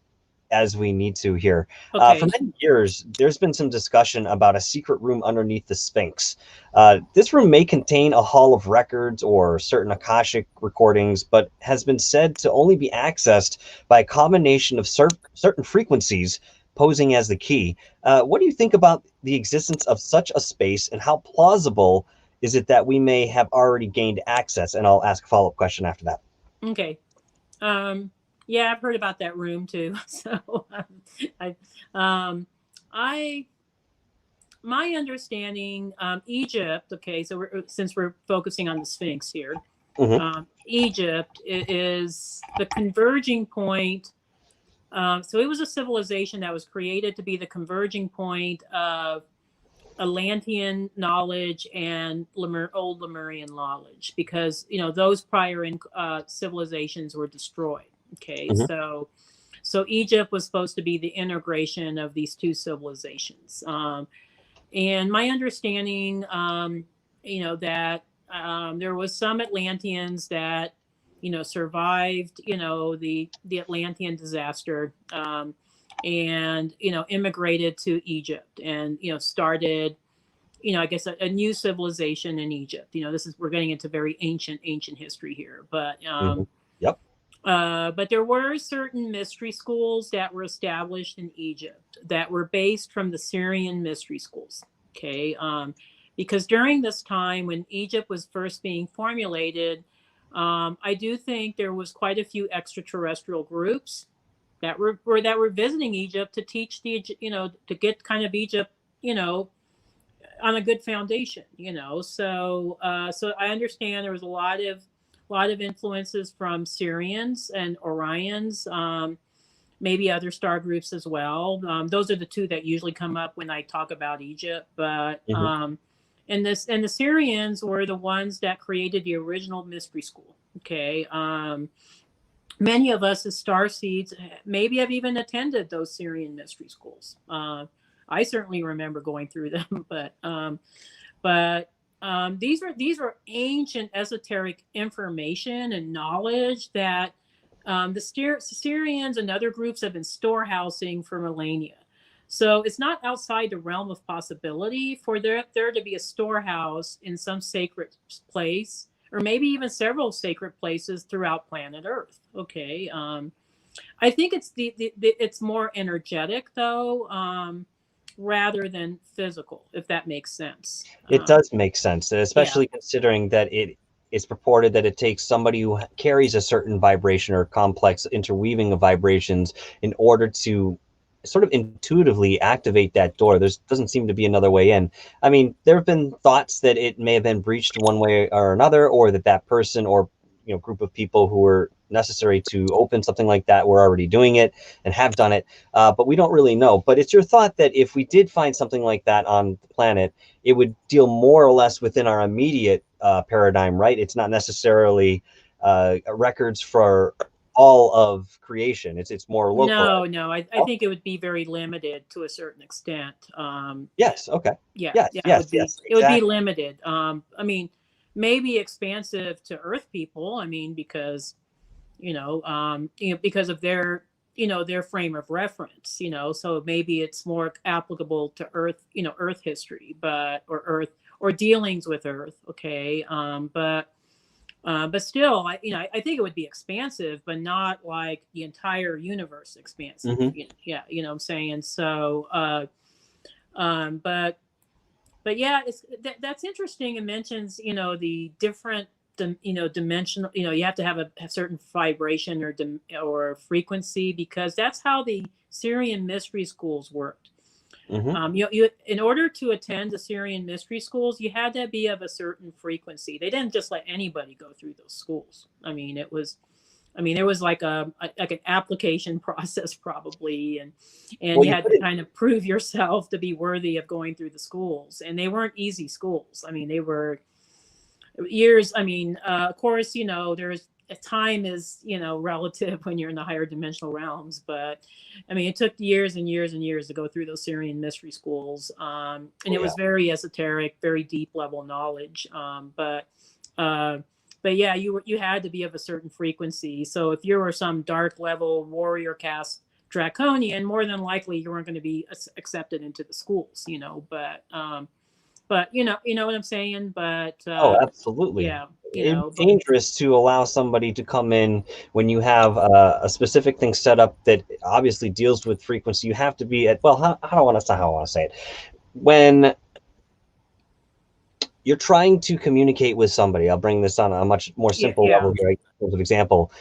as we need to here. Okay. For many years, there's been some discussion about a secret room underneath the Sphinx. This room may contain a hall of records or certain Akashic recordings, but has been said to only be accessed by a combination of certain frequencies posing as the key. What do you think about the existence of such a space, and how plausible is it that we may have already gained access? And I'll ask a follow-up question after that. Okay. Yeah, I've heard about that room too. So, my understanding, Egypt. Okay, so since we're focusing on the Sphinx here, Egypt is the converging point. So it was a civilization that was created to be the converging point of Atlantean knowledge and old Lemurian knowledge, because those prior civilizations were destroyed. Okay, so Egypt was supposed to be the integration of these two civilizations, and my understanding, that there was some Atlanteans that survived the Atlantean disaster, and immigrated to Egypt, and started I guess a new civilization in Egypt. We're getting into very ancient history here, but Yep. But there were certain mystery schools that were established in Egypt that were based from the Syrian mystery schools. Okay, because during this time when Egypt was first being formulated, I do think there was quite a few extraterrestrial groups that were visiting Egypt to teach to get kind of Egypt, on a good foundation. So I understand there was a lot of influences from Syrians and Orions, maybe other star groups as well. Those are the two that usually come up when I talk about Egypt. But and the Syrians were the ones that created the original mystery school. Okay, many of us as starseeds maybe have even attended those Syrian mystery schools. I certainly remember going through them, but these were ancient esoteric information and knowledge that the Syrians and other groups have been storehousing for millennia. So it's not outside the realm of possibility for there to be a storehouse in some sacred place, or maybe even several sacred places throughout planet Earth. Okay, I think it's it's more energetic though, rather than physical, if that makes sense. It does make sense, especially considering that it is purported that it takes somebody who carries a certain vibration or complex interweaving of vibrations in order to sort of intuitively activate that door. There doesn't seem to be another way in. I mean, there have been thoughts that it may have been breached one way or another, or that person or group of people who were necessary to open something like that were already doing it and have done it, but we don't really know. But it's your thought that if we did find something like that on the planet, it would deal more or less within our immediate paradigm, right? It's not necessarily records for all of creation. It's more local. No, I think it would be very limited to a certain extent. Yes. Okay. Yeah, Yes. yeah, Yes. Yes. it would be Exactly. limited. I mean, maybe expansive to Earth people. I mean, because because of their their frame of reference. So maybe it's more applicable to Earth, Earth history, or Earth or dealings with Earth. Okay, but still, I think it would be expansive, but not like the entire universe expansive. Mm-hmm. Yeah, what I'm saying. So, but yeah, that's interesting. It mentions the different dimensional. You have to have a certain vibration or frequency, because that's how the Syrian mystery schools worked. Mm-hmm. You in order to attend the Syrian mystery schools, you had to be of a certain frequency. They didn't just let anybody go through those schools. There was like an application process probably, and Well, you you had put to it. kind of prove yourself to be worthy of going through the schools, and they weren't easy schools. They were years. Of course, there's time is relative when you're in the higher dimensional realms, but it took years and years and years to go through those Syrian mystery schools, and Oh, it yeah. was very esoteric, very deep level knowledge. But yeah, you had to be of a certain frequency. So if you were some dark level warrior caste draconian, more than likely you weren't going to be accepted into the schools. But you know what I'm saying. But Oh, absolutely. yeah, It's but dangerous to allow somebody to come in when you have a specific thing set up that obviously deals with frequency. You have to be at, well, how do I want to say, how I want to say it? When you're trying to communicate with somebody, I'll bring this on a much more yeah, simple yeah. level here in terms of example.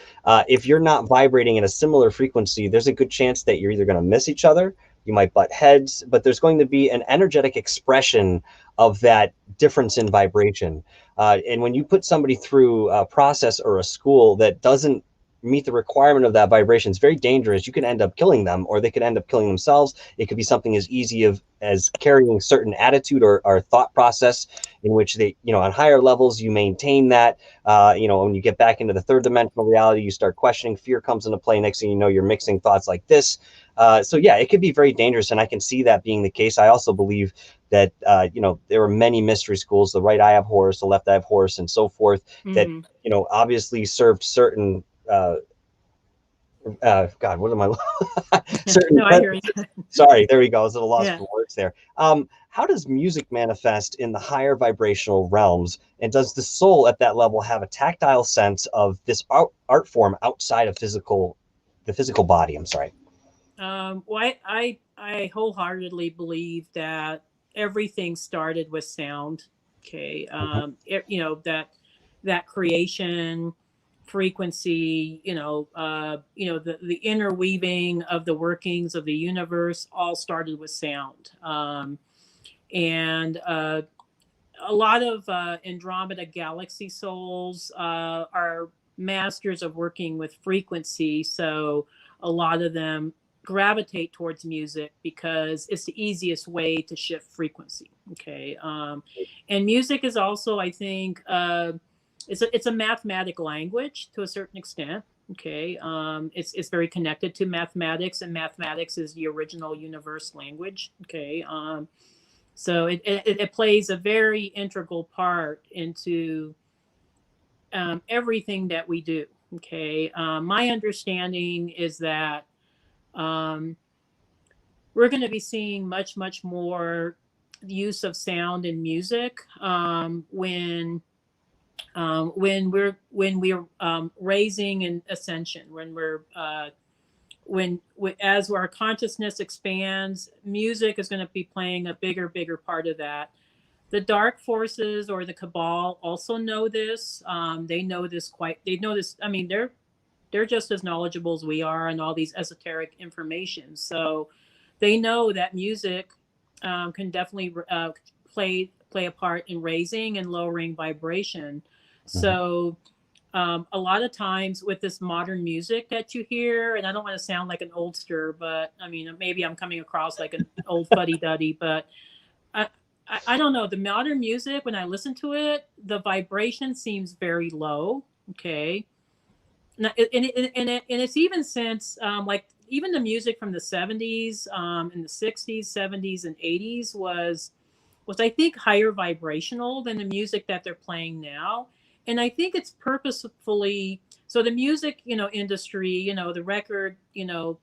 If you're not vibrating at a similar frequency, there's a good chance that you're either going to miss each other, you might butt heads, but there's going to be an energetic expression of that difference in vibration. And when you put somebody through a process or a school that doesn't meet the requirement of that vibration, it's very dangerous. You can end up killing them, or they could end up killing themselves. It could be something as easy as carrying certain attitude or thought process in which they, on higher levels, you maintain that. When you get back into the third dimensional reality, you start questioning, fear comes into play. Next thing you know, you're mixing thoughts like this. So yeah, it could be very dangerous, and I can see that being the case. I also believe that there are many mystery schools, the right eye of Horus, the left eye of Horus, and so forth, that Mm-hmm. obviously served certain God, what am I? Certain No, I hear you. Sorry, there we go. I was at a loss Yeah. for words there. How does music manifest in the higher vibrational realms? And does the soul at that level have a tactile sense of this art form outside of the physical body? I'm sorry. Well, I wholeheartedly believe that everything started with sound. Okay. Mhm. That creation frequency, the interweaving of the workings of the universe all started with sound. And a lot of Andromeda galaxy souls are masters of working with frequency. So a lot of them gravitate towards music because it's the easiest way to shift frequency. Okay. And music is also, I think, it's a mathematic language to a certain extent. Okay. It's very connected to mathematics, and mathematics is the original universe language. Okay. So it plays a very integral part into everything that we do. Okay. My understanding is that um, we're going to be seeing much, much more use of sound and music when we're raising in ascension, when as our consciousness expands, music is going to be playing a bigger part of that. The dark forces or the cabal also know this. They know this they know this. They're just as knowledgeable as we are on all these esoteric information. So they know that music can definitely play a part in raising and lowering vibration. Mhm. So a lot of times with this modern music that you hear, and I don't want to sound like an oldster, but I mean, maybe I'm coming across like an old fuddy-duddy, but I don't know. The modern music, when I listen to it, the vibration seems very low. Okay. And it's even since, like, even the music from the 70s, and the 60s, 70s, and 80s was I think higher vibrational than the music that they're playing now. And I think it's purposefully, so the music, industry, the record, the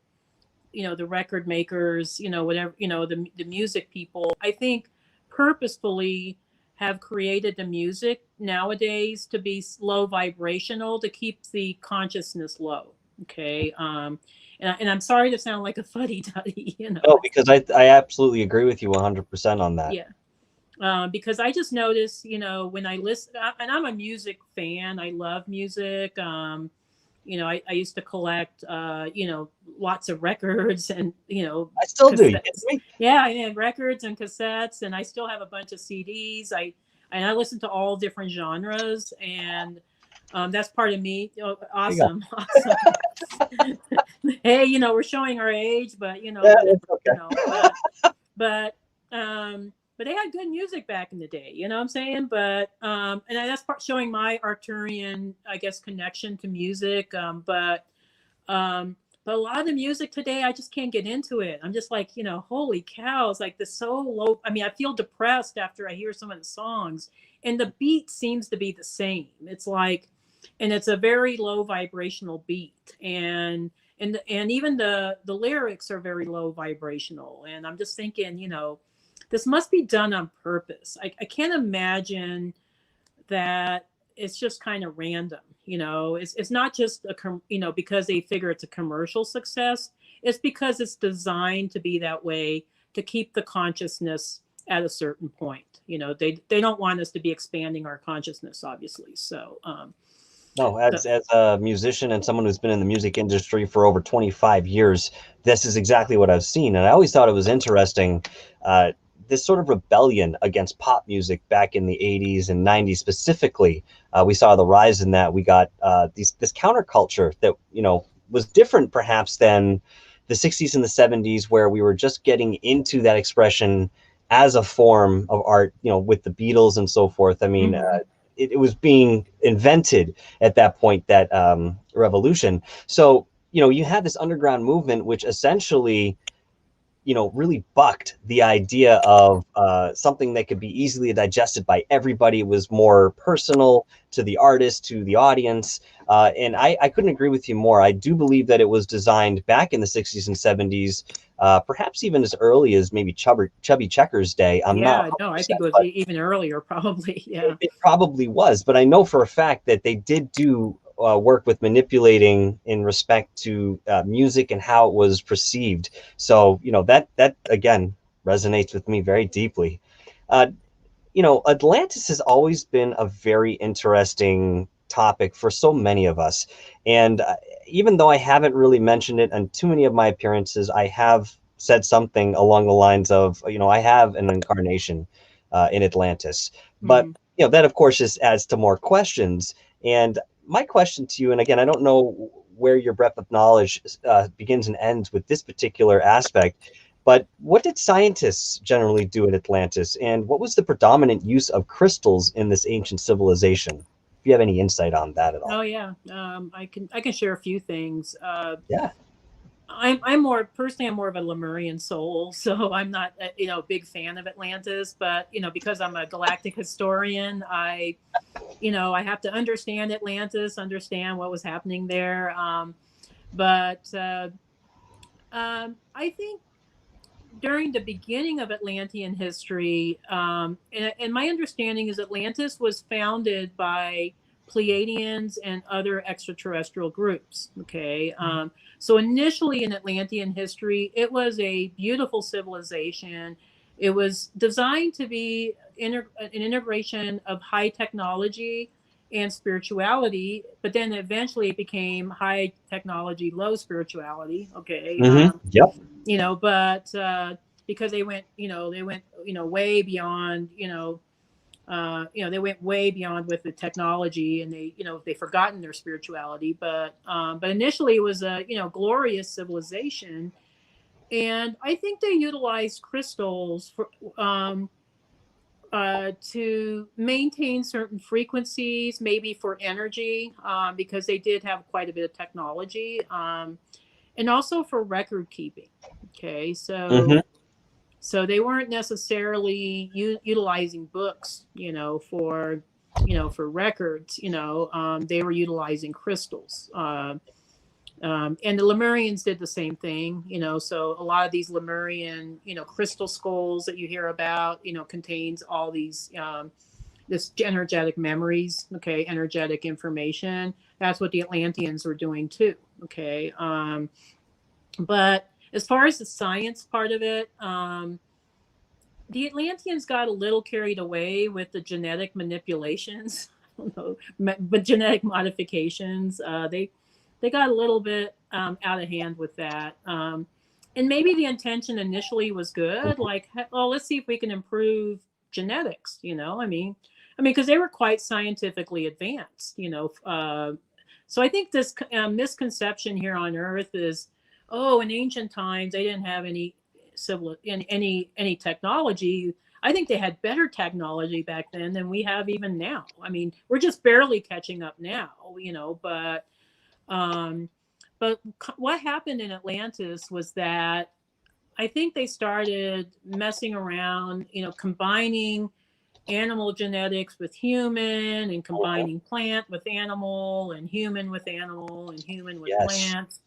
record makers, whatever, the music people, I think purposefully have created the music nowadays to be low vibrational to keep the consciousness low. Okay. And I'm sorry to sound like a fuddy-duddy, No, because I absolutely agree with you 100% on that. Yeah. Because I just noticed, when I listen, and I'm a music fan, I love music. I used to collect, lots of records and, I still do. You kidding me? Yeah, I had records and cassettes, and I still have a bunch of CDs. I listen to all different genres, and that's part of me. Oh, awesome, awesome. Hey, we're showing our age, but okay. but they had good music back in the day, you know what I'm saying? But and that's showing my Arcturian, I guess, connection to music. But a lot of the music today, I just can't get into it. I'm just like, holy cow, it's like this so low. I mean, I feel depressed after I hear some of the songs, and the beat seems to be the same. It's like, and it's a very low vibrational beat, and even the lyrics are very low vibrational. And I'm just thinking, this must be done on purpose. I can't imagine that it's just kind of random. It's not just because they figure it's a commercial success. It's because it's designed to be that way to keep the consciousness at a certain point. They don't want us to be expanding our consciousness, obviously. So no, as a musician and someone who's been in the music industry for over 25 years, this is exactly what I've seen. And I always thought it was interesting, this sort of rebellion against pop music back in the 80s and 90s specifically. We saw the rise in that. We got this counterculture that, was different perhaps than the 60s and the 70s, where we were just getting into that expression as a form of art, with the Beatles and so forth. I mean, it was being invented at that point, that revolution. So, you had this underground movement, which essentially, really bucked the idea of something that could be easily digested by everybody. It was more personal to the artist, to the audience. And I couldn't agree with you more. I do believe that it was designed back in the 60s and 70s, perhaps even as early as maybe Chubby Checker's day. I think it was even earlier, probably. Yeah, it probably was. But I know for a fact that they did do work with manipulating in respect to music and how it was perceived. So, that again resonates with me very deeply. Atlantis has always been a very interesting topic for so many of us. And even though I haven't really mentioned it on too many of my appearances, I have said something along the lines of, I have an incarnation in Atlantis. But, that, of course, just adds to more questions. And my question to you, and again, I don't know where your breadth of knowledge begins and ends with this particular aspect, but what did scientists generally do in Atlantis, and what was the predominant use of crystals in this ancient civilization? If you have any insight on that at all. Oh yeah, I can share a few things. Yeah. I'm more of a Lemurian soul, so I'm not a big fan of Atlantis, but because I'm a galactic historian, I have to understand Atlantis, understand what was happening there. But I think during the beginning of Atlantean history, and my understanding is Atlantis was founded by Pleiadians and other extraterrestrial groups. Okay. So initially in Atlantean history, it was a beautiful civilization. It was designed to be an integration of high technology and spirituality, but then eventually it became high technology, low spirituality. Okay. Yep. But because they went way beyond, they went way beyond with the technology, and they've forgotten their spirituality. But initially it was a glorious civilization, and I think they utilized crystals for to maintain certain frequencies, maybe for energy, because they did have quite a bit of technology, and also for record keeping. Okay, so they weren't necessarily utilizing books, for records. They were utilizing crystals. And the Lemurians did the same thing, so a lot of these Lemurian, crystal skulls that you hear about, contains all these, this energetic memories, okay, energetic information. That's what the Atlanteans were doing too, okay. But as far as the science part of it, the Atlanteans got a little carried away with the genetic manipulations, but genetic modifications. They got a little bit out of hand with that. And maybe the intention initially was good, like, oh, let's see if we can improve genetics, because they were quite scientifically advanced, So I think this misconception here on Earth is, oh, in ancient times, they didn't have any any technology. I think they had better technology back then than we have even now. We're just barely catching up now, but what happened in Atlantis was that I think they started messing around, combining animal genetics with human, and combining plant with animal, and human with animal, and human with plants.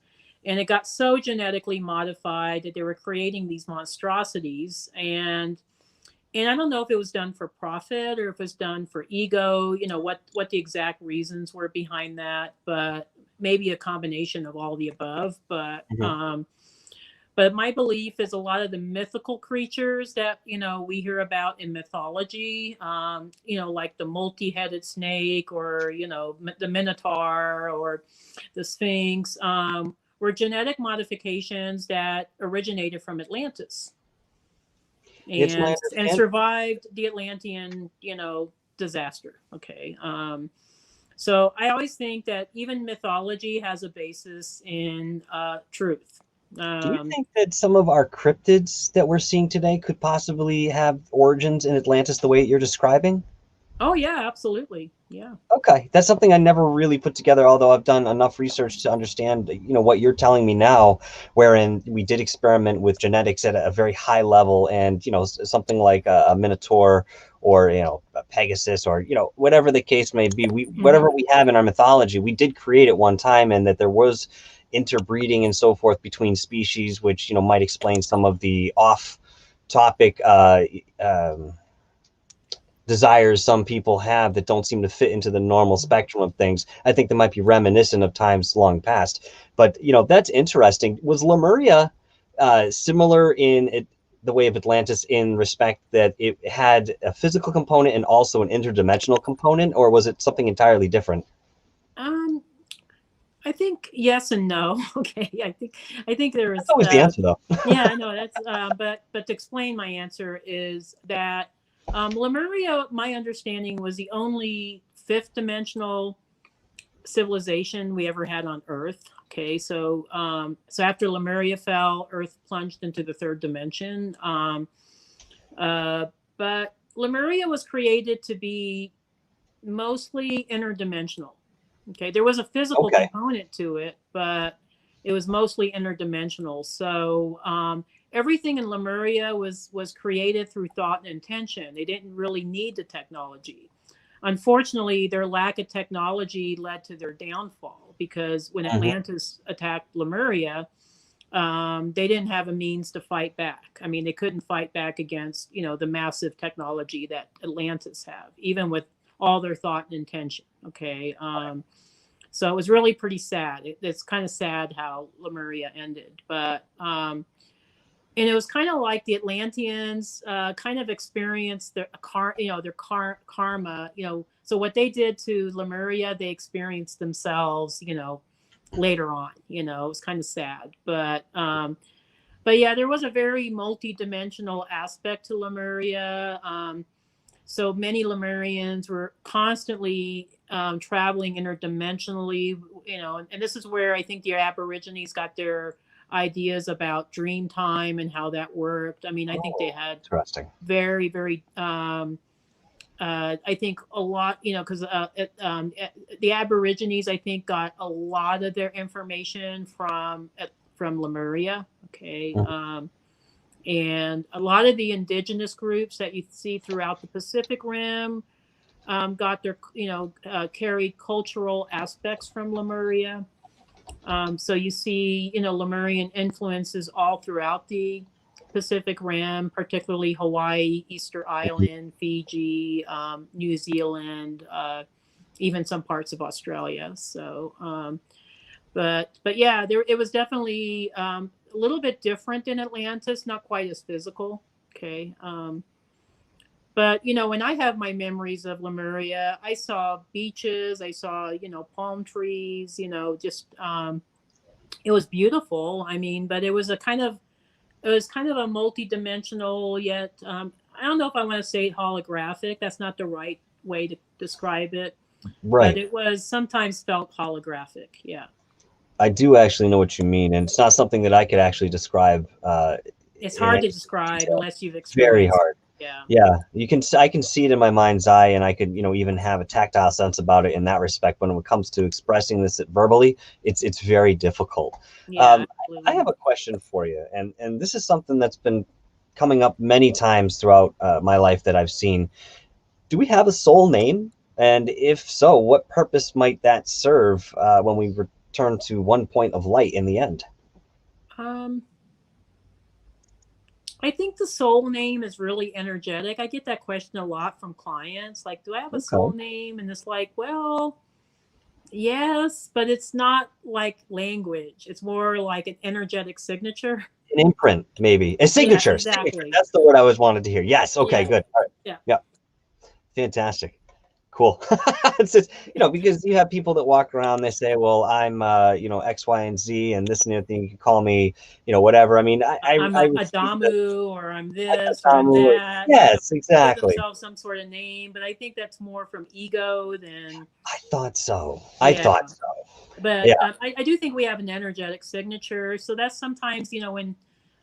And it got so genetically modified that they were creating these monstrosities. And I don't know if it was done for profit or if it was done for ego, what the exact reasons were behind that, but maybe a combination of all the above. But my belief is a lot of the mythical creatures that, we hear about in mythology, like the multi-headed snake, or, the Minotaur, or the Sphinx, were genetic modifications that originated from Atlantis and survived the Atlantean, disaster. Okay. So I always think that even mythology has a basis in truth. Do you think that some of our cryptids that we're seeing today could possibly have origins in Atlantis the way you're describing? Oh, yeah, absolutely. Yeah. Okay. That's something I never really put together, although I've done enough research to understand, what you're telling me now, wherein we did experiment with genetics at a very high level, and, something like a Minotaur, or, a Pegasus, or, whatever the case may be, whatever we have in our mythology, we did create at one time, and that there was interbreeding and so forth between species, which, might explain some of the off-topic desires some people have that don't seem to fit into the normal spectrum of things. I think that might be reminiscent of times long past. But, that's interesting. Was Lemuria similar in the way of Atlantis, in respect that it had a physical component and also an interdimensional component, or was it something entirely different? I think yes and no. Okay, I think there is. That's always the answer, though. Yeah, I know that's. But to explain my answer is that Lemuria, my understanding, was the only fifth dimensional civilization we ever had on Earth. Okay, so after Lemuria fell, Earth plunged into the third dimension. But Lemuria was created to be mostly interdimensional. Okay, there was a physical component to it, but it was mostly interdimensional. So everything in Lemuria was created through thought and intention. They didn't really need the technology. Unfortunately, their lack of technology led to their downfall, because when Atlantis attacked Lemuria, they didn't have a means to fight back. They couldn't fight back against, the massive technology that Atlantis have, even with all their thought and intention. Okay. So it was really pretty sad. It's kind of sad how Lemuria ended, but, and it was kind of like the Atlanteans kind of experienced their karma, so what they did to Lemuria, they experienced themselves, later on, it was kind of sad, but yeah, there was a very multi-dimensional aspect to Lemuria. So many Lemurians were constantly traveling interdimensionally, and this is where I think the Aborigines got their ideas about dream time and how that worked. I mean, I think they had Interesting. very, very, I think a lot, because the Aborigines, I think, got a lot of their information from Lemuria. Okay. And a lot of the indigenous groups that you see throughout the Pacific Rim got their, carried cultural aspects from Lemuria. So you see, Lemurian influences all throughout the Pacific Rim, particularly Hawaii, Easter Island, Fiji, New Zealand, even some parts of Australia. So, but yeah, it was definitely a little bit different in Atlantis, not quite as physical. Okay. But, when I have my memories of Lemuria, I saw beaches, I saw, palm trees, just, it was beautiful. I mean, but it was kind of a multi-dimensional, yet, I don't know if I want to say holographic. That's not the right way to describe it. Right. But it was sometimes felt holographic. Yeah. I do actually know what you mean, and it's not something that I could actually describe. It's hard to describe unless you've experienced. Very hard. Yeah. Yeah, I can see it in my mind's eye, and I could, even have a tactile sense about it in that respect. When it comes to expressing this verbally, it's very difficult. Yeah, I have a question for you, and this is something that's been coming up many times throughout my life that I've seen. Do we have a soul name? And if so, what purpose might that serve when we return to one point of light in the end? I think the soul name is really energetic. I get that question a lot from clients. Like, do I have a soul name? And it's like, well, yes, but it's not like language. It's more like an energetic signature. An imprint, maybe. A signature. Yeah, exactly. Signature. That's the word I always wanted to hear. Yes. Okay, Yeah. Good. All right. Yeah. Fantastic. Cool. It's just, because you have people that walk around, they say, well, I'm, X, Y, and Z, and this and that thing. You can call me, whatever. I mean, I'm a Damu, or I'm this, or I'm that. Yes, exactly. Give themselves some sort of name, but I think that's more from ego than. I thought so. But I do think we have an energetic signature. So that's sometimes, when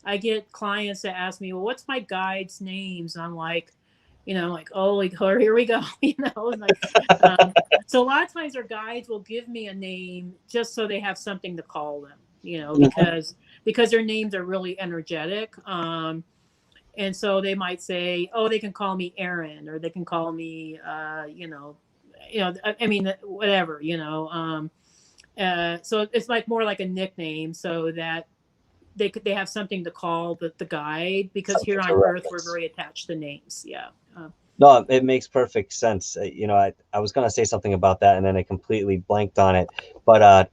I get clients that ask me, well, what's my guide's names? And I'm like, oh, here we go, so a lot of times our guides will give me a name just so they have something to call them, because their names are really energetic. And so they might say, oh, they can call me Aaron, or they can call me, I mean, whatever, so it's like more like a nickname, so that they have something to call the guide, because something here on Earth we're very attached to names. Yeah. No, it makes perfect sense. I was going to say something about that, and then I completely blanked on it. But I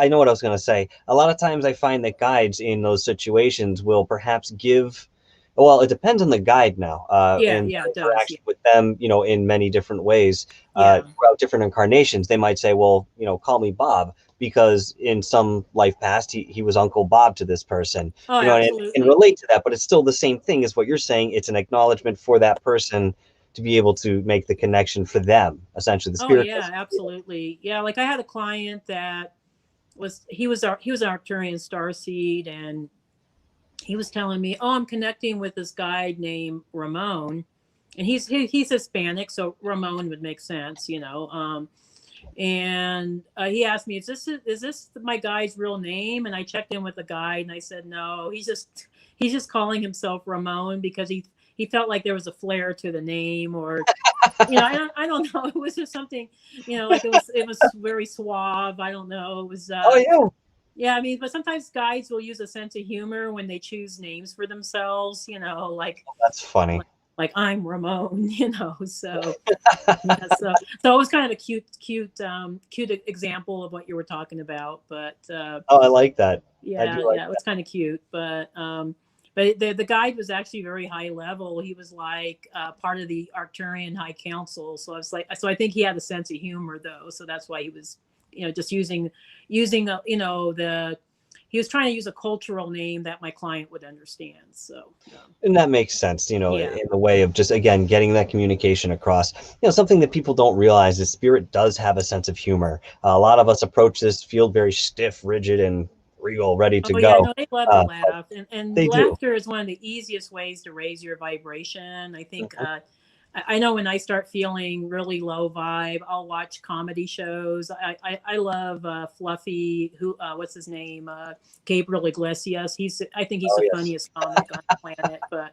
know what I was going to say. A lot of times I find that guides in those situations will perhaps give. Well, it depends on the guide now. And interaction with them, in many different ways, throughout different incarnations. They might say, well, call me Bob, because in some life past he was Uncle Bob to this person. Oh, absolutely. And relate to that, but it's still the same thing as what you're saying. It's an acknowledgement for that person to be able to make the connection for them, essentially. The spirit. Oh yeah, absolutely. Yeah, like I had a client that he was an Arcturian starseed, and he was telling me, oh, I'm connecting with this guide named Ramon, and he's Hispanic, so Ramon would make sense, and he asked me, is this my guide's real name? And I checked in with the guide, and I said, no, he's just calling himself Ramon because he felt like there was a flair to the name, or I don't know, it was just something, like it was very suave. I don't know, it was yeah, I mean, but sometimes guides will use a sense of humor when they choose names for themselves, like, that's funny. Like I'm Ramon, so so it was kind of a cute example of what you were talking about. But I like that. Yeah, it was kind of cute. But the guide was actually very high level. He was like part of the Arcturian High Council. So I think he had a sense of humor, though. So that's why he was, just using the he was trying to use a cultural name that my client would understand. So, and that makes sense, you know, yeah. in the way of just, again, getting that communication across. You know, something that people don't realize is spirit does have a sense of humor. A lot of us approach this field very stiff, rigid, and real, ready to Oh yeah, go. no, they love to laugh, and They do. laughter is one of the easiest ways to raise your vibration. I think Mhm. I know when I start feeling really low vibe, I'll watch comedy shows. I love Fluffy, who what's his name, Gabriel Iglesias. I think he's Oh, the yes. funniest comic on the planet, but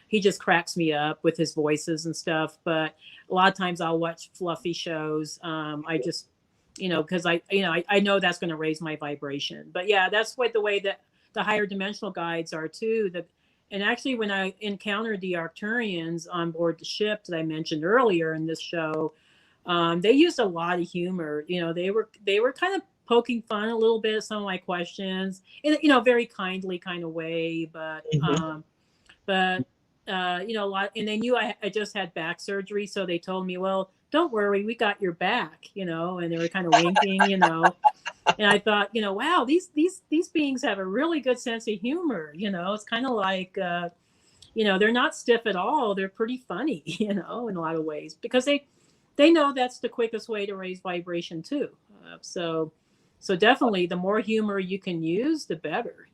he just cracks me up with his voices and stuff. But a lot of times I'll watch Fluffy shows. I just because I know that's going to raise my vibration. But yeah, that's what the way that the higher dimensional guides are too. And actually, when I encountered the Arcturians on board the ship that I mentioned earlier in this show, they used a lot of humor. They were kind of poking fun a little bit at some of my questions in very kindly kind of way, Mhm. a lot. And they knew I just had back surgery, so they told me, well, don't worry, we got your back, and they were kind of winking. And I thought, wow, these beings have a really good sense of humor. It's kind of like, they're not stiff at all. They're pretty funny, in a lot of ways, because they know that's the quickest way to raise vibration too. So definitely, the more humor you can use, the better.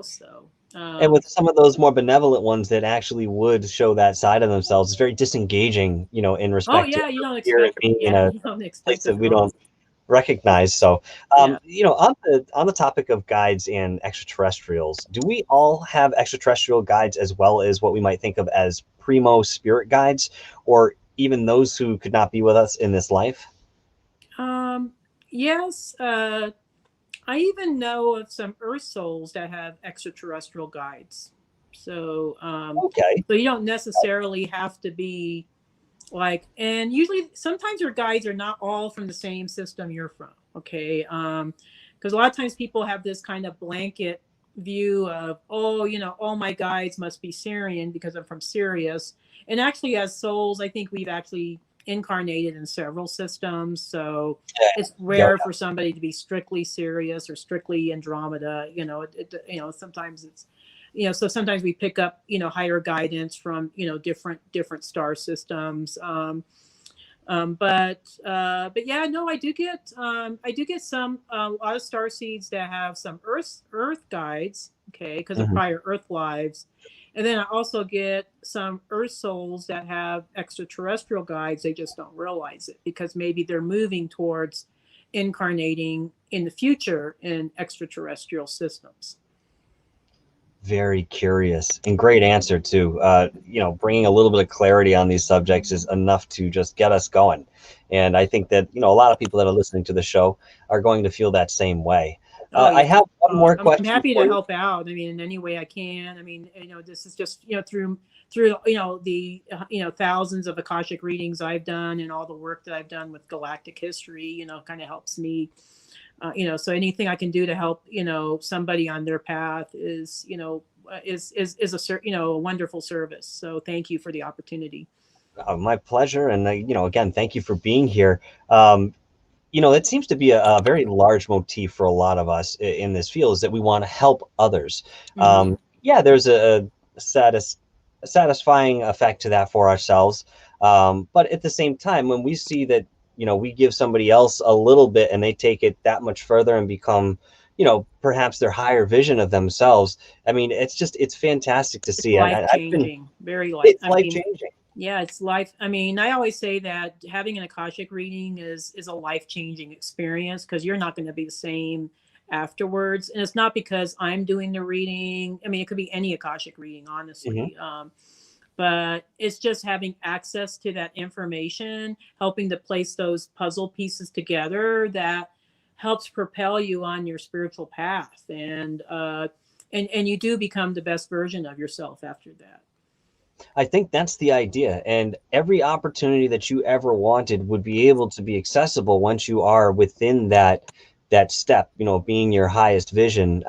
So. And with some of those more benevolent ones that actually would show that side of themselves, it's very disengaging, you know, in Oh respect to yeah, you don't spirit expect it. being in Yeah, a you don't place expect it that at we all. don't recognize. So, Yeah. you know, on the topic of guides and extraterrestrials, do we all have extraterrestrial guides as well as what we might think of as primo spirit guides, or even those who could not be with us in this life? Um, yes. I even know of some Earth souls that have extraterrestrial guides. So, Okay. so you don't necessarily have to be like, and usually sometimes your guides are not all from the same system you're from. Okay. Because a lot of times people have this kind of blanket view of, oh, all my guides must be Syrian because I'm from Sirius. And actually, as souls, I think we've actually incarnated in several systems. So it's Yeah. rare for somebody to be strictly Sirius or strictly Andromeda. Sometimes it's, so sometimes we pick up, higher guidance from, different star systems. But yeah, no, I do get some a lot of star seeds that have some Earth guides, okay, because of Mhm. prior Earth lives, and then I also get some Earth souls that have extraterrestrial guides. They just don't realize it because maybe they're moving towards incarnating in the future in extraterrestrial systems. Very curious and great answer too. You know, bringing a little bit of clarity on these subjects is enough to just get us going. And I think that, you know, a lot of people that are listening to the show are going to feel that same way. Oh I yeah. have one more I'm question happy to for you. help out. I mean, in any way I can. I mean, this is just through the thousands of Akashic readings I've done and all the work that I've done with galactic history. Kind of helps me. So anything I can do to help somebody on their path is a wonderful service. So thank you for the opportunity. My pleasure. And, you know, again, thank you for being here. You know, it seems to be a very large motif for a lot of us in this field is that we want to help others. Mm-hmm. Yeah, there's a satisfying effect to that for ourselves. But at the same time, when we see that, you know, we give somebody else a little bit and they take it that much further and become, you know, perhaps their higher vision of themselves. I mean, it's fantastic to It's see. life I've been, changing, very life. it's I life mean, changing. yeah, it's life. I mean, I always say that having an Akashic reading is a life changing experience because you're not going to be the same afterwards. And it's not because I'm doing the reading. I mean, it could be any Akashic reading, Hmm. honestly. But it's just having access to that information, helping to place those puzzle pieces together that helps propel you on your spiritual path. And you do become the best version of yourself after that. I think that's the idea. And every opportunity that you ever wanted would be able to be accessible once you are within that step, you know, being your highest vision.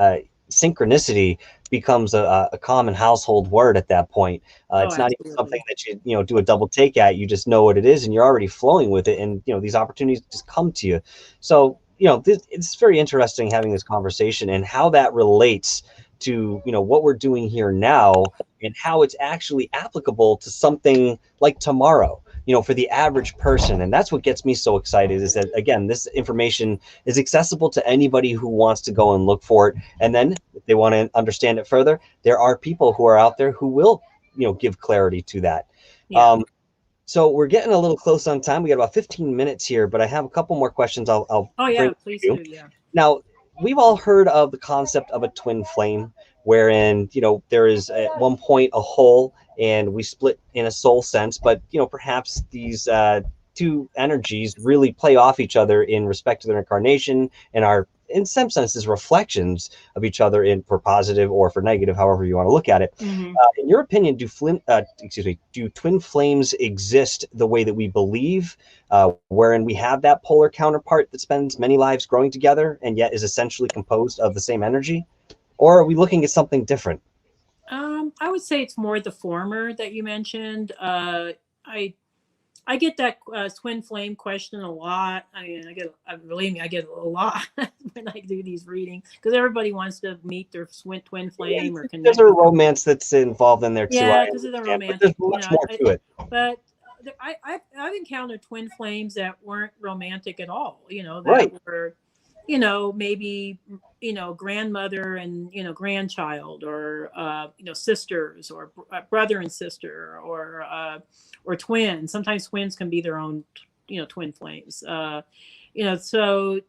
Synchronicity becomes a common household word at that point. Oh, It's not even something absolutely. that you know, do a double take at. You just know what it is and you're already flowing with it. And, you know, these opportunities just come to you. So, it's very interesting having this conversation and how that relates to, what we're doing here now and how it's actually applicable to something like tomorrow, for the average person. And that's what gets me so excited, is that, again, this information is accessible to anybody who wants to go and look for it. And then if they want to understand it further, there are people who are out there who will, give clarity to that. Yeah. So we're getting a little close on time. We got about 15 minutes here, but I have a couple more questions I'll Oh, yeah, bring please to you. do. Yeah. Now, we've all heard of the concept of a twin flame, wherein, there is at one point a whole and we split in a soul sense, but, perhaps these two energies really play off each other in respect to their incarnation and are, in some senses, reflections of each other for positive or for negative, however you want to look at it. Mm-hmm. In your opinion, do twin flames exist the way that we believe, wherein we have that polar counterpart that spends many lives growing together and yet is essentially composed of the same energy? Or are we looking at something different? I would say it's more the former that you mentioned. I get that twin flame question a lot. I mean, believe me, I get it a lot when I do these readings, because everybody wants to meet their twin flame or connect. There's a romance that's involved in there too. Yeah, because of the romantic. There's much more to it. But I've encountered twin flames that weren't romantic at all. That Right. were, maybe grandmother and grandchild, or sisters, or brother and sister, or twins. Sometimes twins can be their own twin flames. So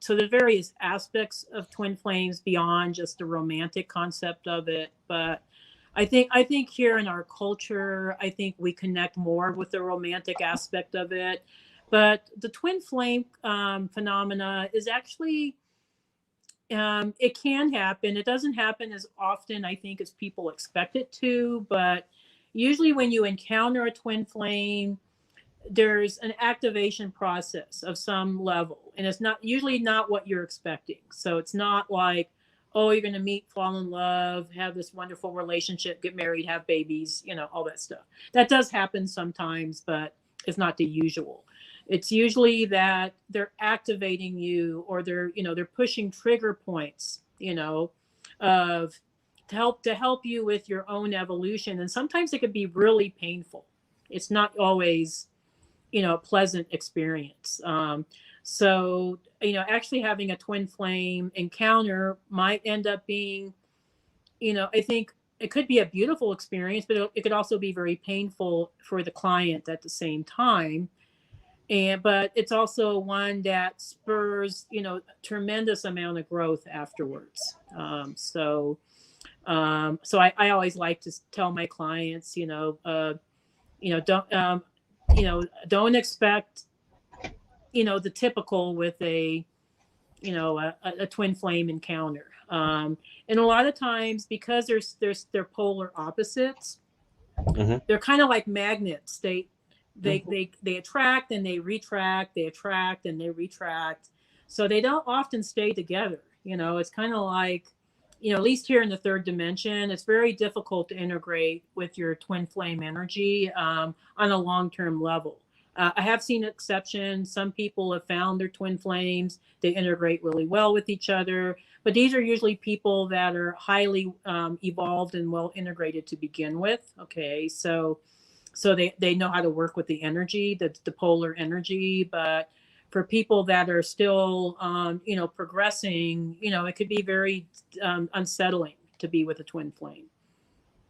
there's various aspects of twin flames beyond just the romantic concept of it. But I think here in our culture, I think we connect more with the romantic aspect of it. But the twin flame phenomena is actually, it can happen. It doesn't happen as often, I think, as people expect it to. But usually when you encounter a twin flame, there's an activation process of some level. And it's usually not what you're expecting. So it's not like, oh, you're going to meet, fall in love, have this wonderful relationship, get married, have babies, all that stuff. That does happen sometimes, but it's not the usual. It's usually that they're activating you, or they're pushing trigger points, of to help you with your own evolution. And sometimes it could be really painful. It's not always, a pleasant experience. So, actually having a twin flame encounter might end up being, I think it could be a beautiful experience, but it could also be very painful for the client at the same time. But it's also one that spurs, tremendous amount of growth afterwards. So I always like to tell my clients, don't expect, the typical with a twin flame encounter. And a lot of times, because they're polar opposites, Mm-hmm. they're kind of like magnets. They attract and they retract, they attract and they retract. So they don't often stay together. It's kind of like, at least here in the third dimension, it's very difficult to integrate with your twin flame energy on a long-term level. I have seen exceptions. Some people have found their twin flames. They integrate really well with each other. But these are usually people that are highly evolved and well integrated to begin with. Okay, so they know how to work with the energy, the polar energy. But for people that are still, progressing, it could be very unsettling to be with a twin flame.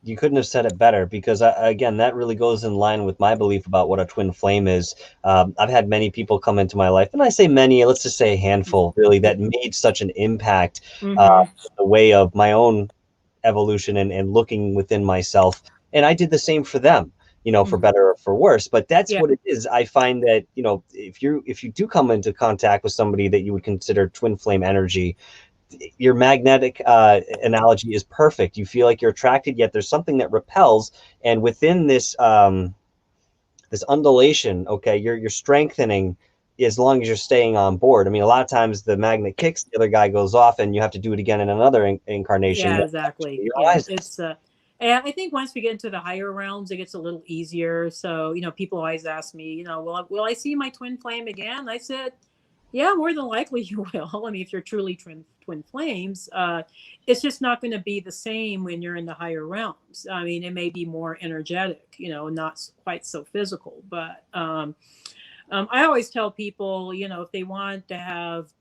You couldn't have said it better, because again, that really goes in line with my belief about what a twin flame is. I've had many people come into my life, and I say many, let's just say a handful, really, that made such an impact in the way of my own evolution and looking within myself. And I did the same for them, for better or for worse. But that's what it is. I find that, if you do come into contact with somebody that you would consider twin flame energy, your magnetic analogy is perfect. You feel like you're attracted, yet there's something that repels. And within this this undulation, okay, you're strengthening as long as you're staying on board. I mean, a lot of times the magnet kicks, the other guy goes off, and you have to do it again in another incarnation. Yeah, exactly. Yeah, it's and I think once we get into the higher realms, it gets a little easier. So, people always ask me, will I see my twin flame again? I said, Yeah, more than likely you will. I mean, if you're truly twin flames, it's just not going to be the same when you're in the higher realms. I mean, it may be more energetic, not quite so physical. But I always tell people, if they want to have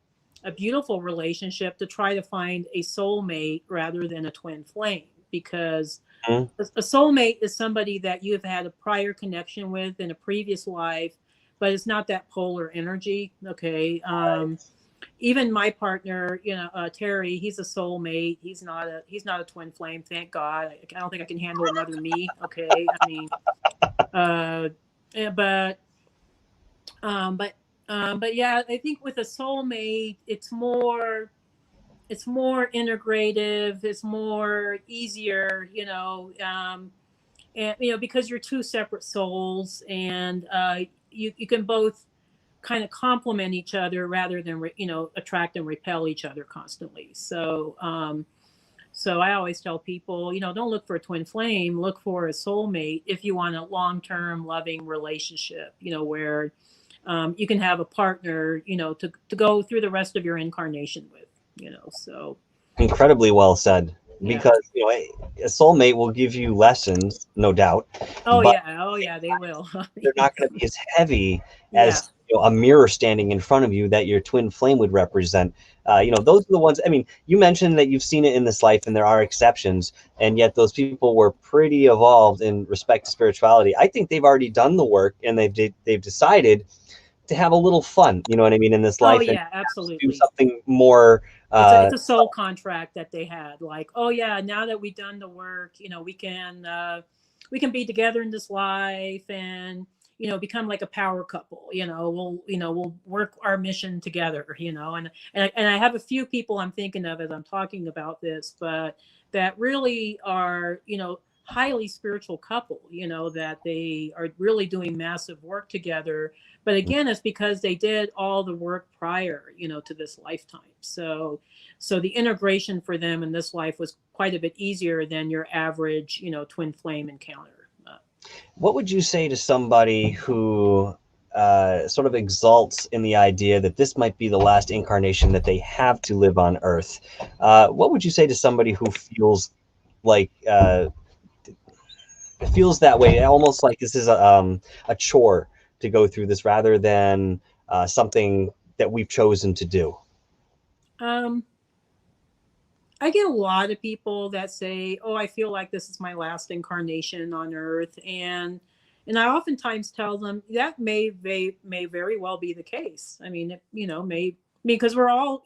a beautiful relationship, to try to find a soulmate rather than a twin flame, because a soulmate is somebody that you've had a prior connection with in a previous life, but it's not that polar energy. Okay. Even my partner, Terry, he's a soulmate. He's not a twin flame. Thank God. I don't think I can handle another me. Okay. I mean, yeah, but yeah, I think with a soulmate, it's more integrative, it's more easier, and because you're two separate souls, and you can both kind of complement each other rather than attract and repel each other constantly. So I always tell people, don't look for a twin flame, look for a soulmate if you want a long-term loving relationship, where you can have a partner, to go through the rest of your incarnation with. So Incredibly well said. yeah. Because a soulmate will give you lessons, no doubt. Oh But yeah, they will. they're not going to be as heavy Yeah. as a mirror standing in front of you that your twin flame would represent. Those are the ones. I mean, you mentioned that you've seen it in this life, and there are exceptions, and yet those people were pretty evolved in respect to spirituality. I think they've already done the work, and they've decided to have a little fun. You know what I mean, in this Oh life, and yeah, do absolutely. something more. It's a soul contract that they had. Like, oh yeah, now that we've done the work, we can be together in this life, and become like a power couple. We'll work our mission together. And I have a few people I'm thinking of as I'm talking about this, but that really are highly spiritual couple. That they are really doing massive work together. But again, it's because they did all the work prior, to this lifetime. So the integration for them in this life was quite a bit easier than your average, twin flame encounter. What would you say to somebody who sort of exalts in the idea that this might be the last incarnation that they have to live on Earth? What would you say to somebody who feels like feels that way, almost like this is a chore to go through this rather than something that we've chosen to do? Um, I get a lot of people that say, "Oh, I feel like this is my last incarnation on Earth," and I oftentimes tell them that may very well be the case. I mean, because we're all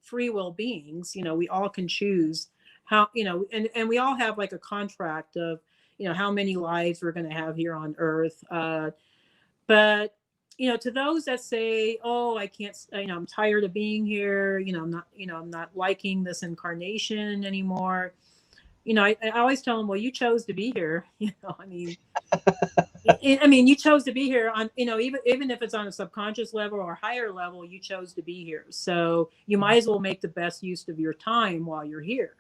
free will beings. We all can choose how and we all have like a contract of how many lives we're going to have here on Earth. But to those that say, "Oh, I can't," I'm tired of being here. I'm not liking this incarnation anymore. I always tell them, well, you chose to be here. I mean, you chose to be here on, even if it's on a subconscious level or higher level, you chose to be here. So you might as well make the best use of your time while you're here.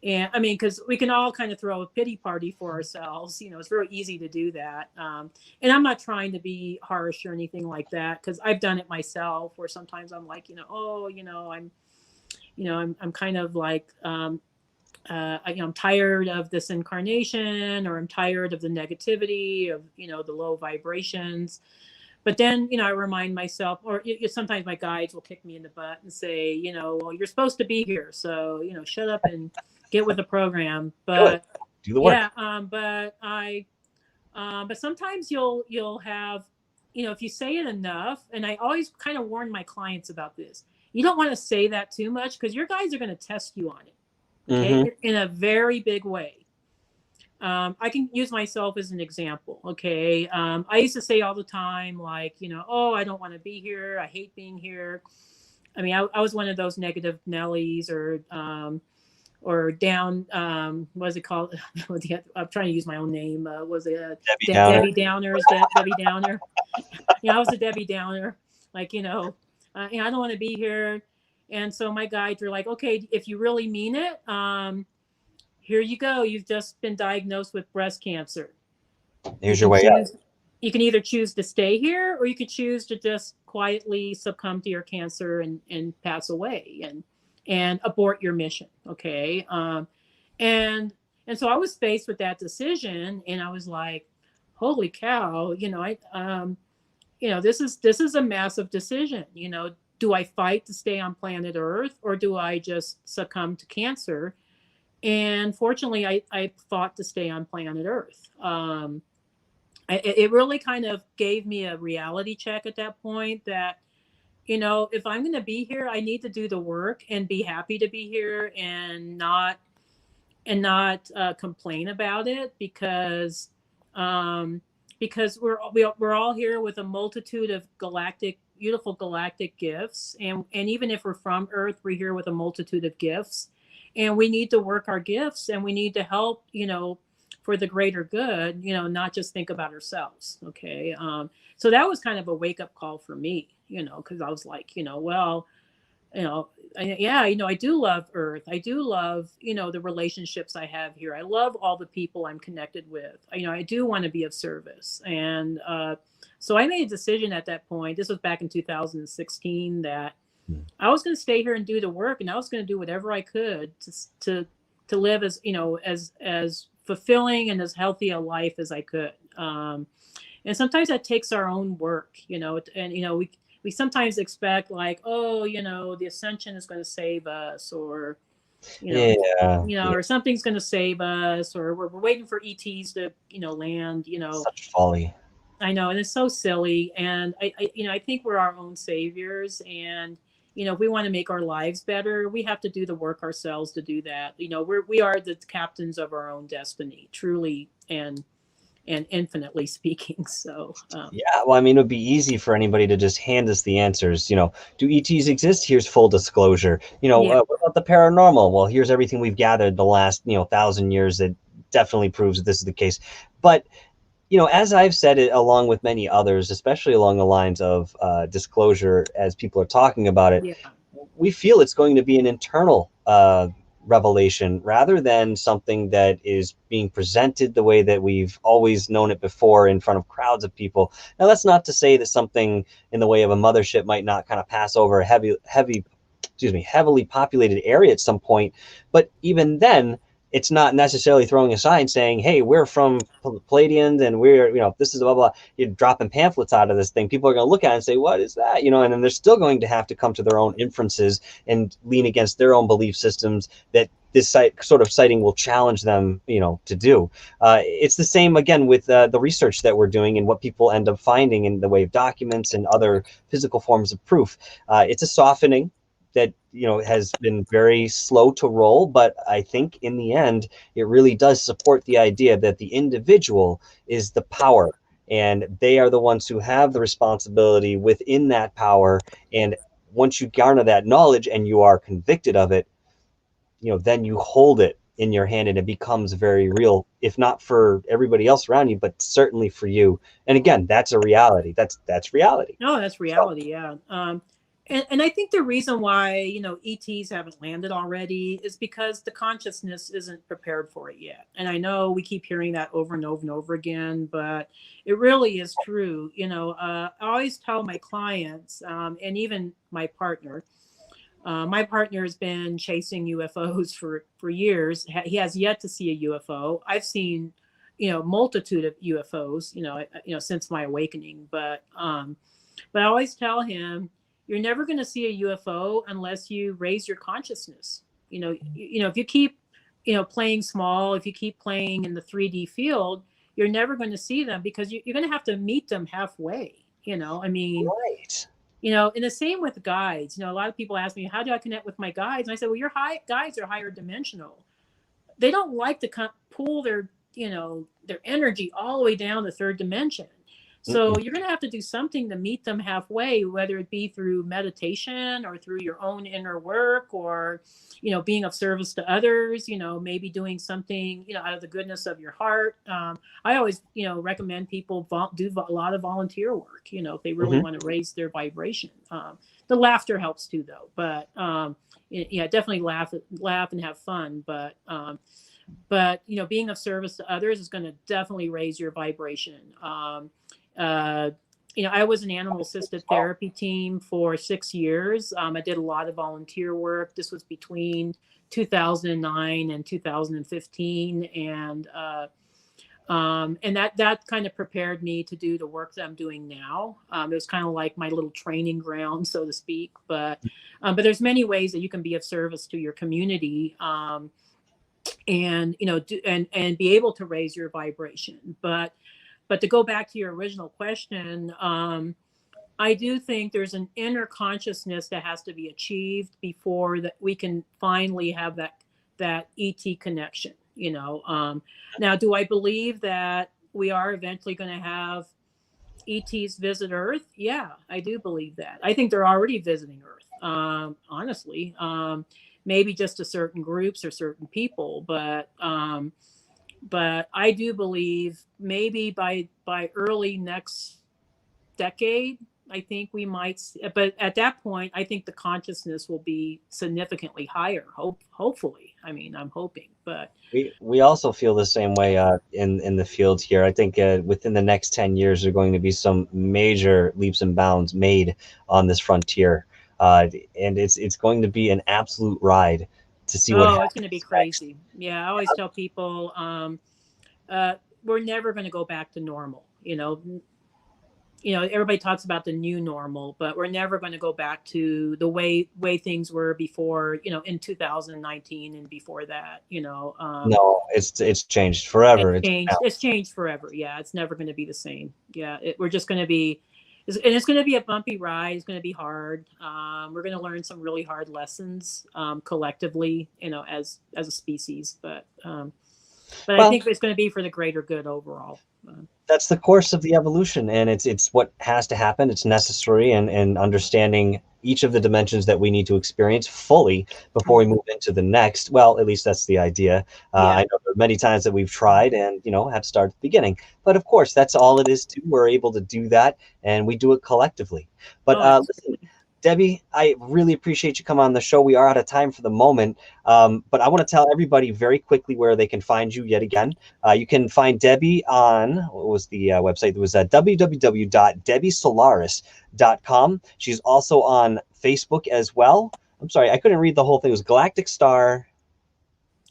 And I mean, because we can all kind of throw a pity party for ourselves. It's real easy to do that. And I'm not trying to be harsh or anything like that, because I've done it myself, where sometimes I'm like, I'm kind of like, I'm tired of this incarnation, or I'm tired of the negativity of, the low vibrations. But then, I remind myself, or sometimes my guides will kick me in the butt and say, well, you're supposed to be here. So, shut up and get with the program. But do the work. yeah, but sometimes you'll have, if you say it enough, and I always kind of warn my clients about this. You don't want to say that too much, because your guides are going to test you on it. Okay, in a very big way. I can use myself as an example. Okay. I used to say all the time, like, oh, I don't want to be here. I hate being here. I mean, I was one of those negative Nellies, or down, what is it called? I'm trying to use my own name. Was it Debbie Downers? Debbie Downer. I was a Debbie Downer. Like, I don't want to be here. And so my guides were like, okay, if you really mean it, here you go. You've just been diagnosed with breast cancer. Here's your way out. you can either choose to stay here, or you could choose to just quietly succumb to your cancer and pass away and abort your mission. Okay. And so I was faced with that decision, and I was like, holy cow, this is a massive decision. Do I fight to stay on planet Earth, or do I just succumb to cancer? And fortunately, I fought to stay on planet Earth. It really kind of gave me a reality check at that point that, if I'm going to be here, I need to do the work and be happy to be here, and not complain about it, because we're all here with a multitude of beautiful galactic gifts, and even if we're from Earth, we're here with a multitude of gifts, and we need to work our gifts, and we need to help, for the greater good, not just think about ourselves. Okay. So that was kind of a wake-up call for me, because I was like, well, I do love Earth. I do love, the relationships I have here. I love all the people I'm connected with. I do want to be of service. And so I made a decision at that point. This was back in 2016, that I was going to stay here and do the work, and I was going to do whatever I could to live as, as fulfilling and as healthy a life as I could. And sometimes that takes our own work, and, we sometimes expect, like, oh, the ascension is going to save us, or, or something's going to save us, or we're waiting for ETs to, land, Such folly. I know. And it's so silly. And I think we're our own saviors, and, if we want to make our lives better, we have to do the work ourselves to do that. We are the captains of our own destiny, truly, and infinitely speaking. So yeah, well, I mean, it would be easy for anybody to just hand us the answers. Do ETs exist? Here's full disclosure. What about the paranormal? Well, here's everything we've gathered the last 1,000 years that definitely proves that this is the case. But as I've said it, along with many others, especially along the lines of disclosure, as people are talking about it, we feel it's going to be an internal revelation, rather than something that is being presented the way that we've always known it before, in front of crowds of people. Now, that's not to say that something in the way of a mothership might not kind of pass over a heavily populated area at some point, but even then, it's not necessarily throwing a sign saying, hey, we're from Pleiadians, and we're, this is blah, blah. You're dropping pamphlets out of this thing. People are going to look at it and say, what is that? And then they're still going to have to come to their own inferences and lean against their own belief systems that this sort of sighting will challenge them, to do. It's the same, again, with the research that we're doing and what people end up finding in the way of documents and other physical forms of proof. It's a softening that has been very slow to roll, but I think in the end it really does support the idea that the individual is the power, and they are the ones who have the responsibility within that power. And once you garner that knowledge and you are convicted of it, then you hold it in your hand, and it becomes very real, if not for everybody else around you, but certainly for you. And again, that's a reality. That's reality. No, that's reality. So, yeah. And I think the reason why, ETs haven't landed already is because the consciousness isn't prepared for it yet. And I know we keep hearing that over and over and over again, but it really is true. I always tell my clients, and even my partner has been chasing UFOs for years. He has yet to see a UFO. I've seen, multitude of UFOs, since my awakening. But I always tell him, you're never going to see a UFO unless you raise your consciousness. If you keep, playing small, if you keep playing in the 3D field, you're never going to see them, because you're going to have to meet them halfway. Right. And the same with guides. A lot of people ask me, how do I connect with my guides? And I said, well, your guides are higher dimensional. They don't like to pull their energy all the way down the third dimension. So you're going to have to do something to meet them halfway, whether it be through meditation or through your own inner work, or, being of service to others, maybe doing something, out of the goodness of your heart. I always, recommend people do a lot of volunteer work, if they really want to raise their vibration. The laughter helps too, though. But definitely laugh and have fun. But being of service to others is going to definitely raise your vibration. you know, I was an animal assisted therapy team for 6 years. I did a lot of volunteer work. This was between 2009 and 2015. And that kind of prepared me to do the work that I'm doing now. It was kind of like my little training ground, so to speak. But there's many ways that you can be of service to your community, and you know, and be able to raise your vibration. But to go back to your original question, I do think there's an inner consciousness that has to be achieved before that we can finally have that ET connection. You know, now, do I believe that we are eventually going to have ETs visit Earth? Yeah, I do believe that. I think they're already visiting Earth, honestly. Maybe just to certain groups or certain people, but I do believe maybe by early next decade, I think we might. But at that point, I think the consciousness will be significantly higher. Hopefully, I mean, I'm hoping. But we also feel the same way in the field here. I think within the next 10 years, there are going to be some major leaps and bounds made on this frontier, and it's going to be an absolute ride to see what happens. It's going to be crazy. Next. Yeah, I always tell people we're never going to go back to normal. You know, everybody talks about the new normal, but we're never going to go back to the way things were before, you know, in 2019 and before that, you know. No, it's changed forever. It's changed forever. Yeah, it's never going to be the same. Yeah, we're just going to be, and it's going to be a bumpy ride. It's going to be hard. We're going to learn some really hard lessons collectively, you know, as a species. But I think it's going to be for the greater good overall. That's the course of the evolution, and it's what has to happen. It's necessary, and understanding each of the dimensions that we need to experience fully before we move into the next. Well, at least that's the idea. I know there are many times that we've tried and, you know, had to start at the beginning. But of course, that's all it is too. We're able to do that, and we do it collectively. But listen, Debbie, I really appreciate you coming on the show. We are out of time for the moment, but I want to tell everybody very quickly where they can find you yet again. You can find Debbie on, what was the website? It was www.debbiesolaris.com. She's also on Facebook as well. I'm sorry, I couldn't read the whole thing. It was Galactic Star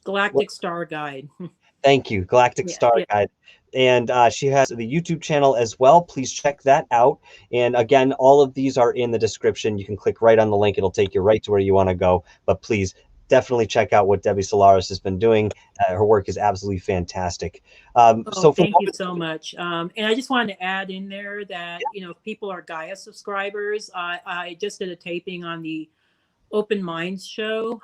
Guide. Thank you, Galactic Star Guide. And she has the YouTube channel as well. Please check that out. And again, all of these are in the description. You can click right on the link. It'll take you right to where you want to go. But please definitely check out what Debbie Solaris has been doing. Her work is absolutely fantastic. So thank you so much. And I just wanted to add in there that, you know, if people are Gaia subscribers, I just did a taping on the Open Minds show.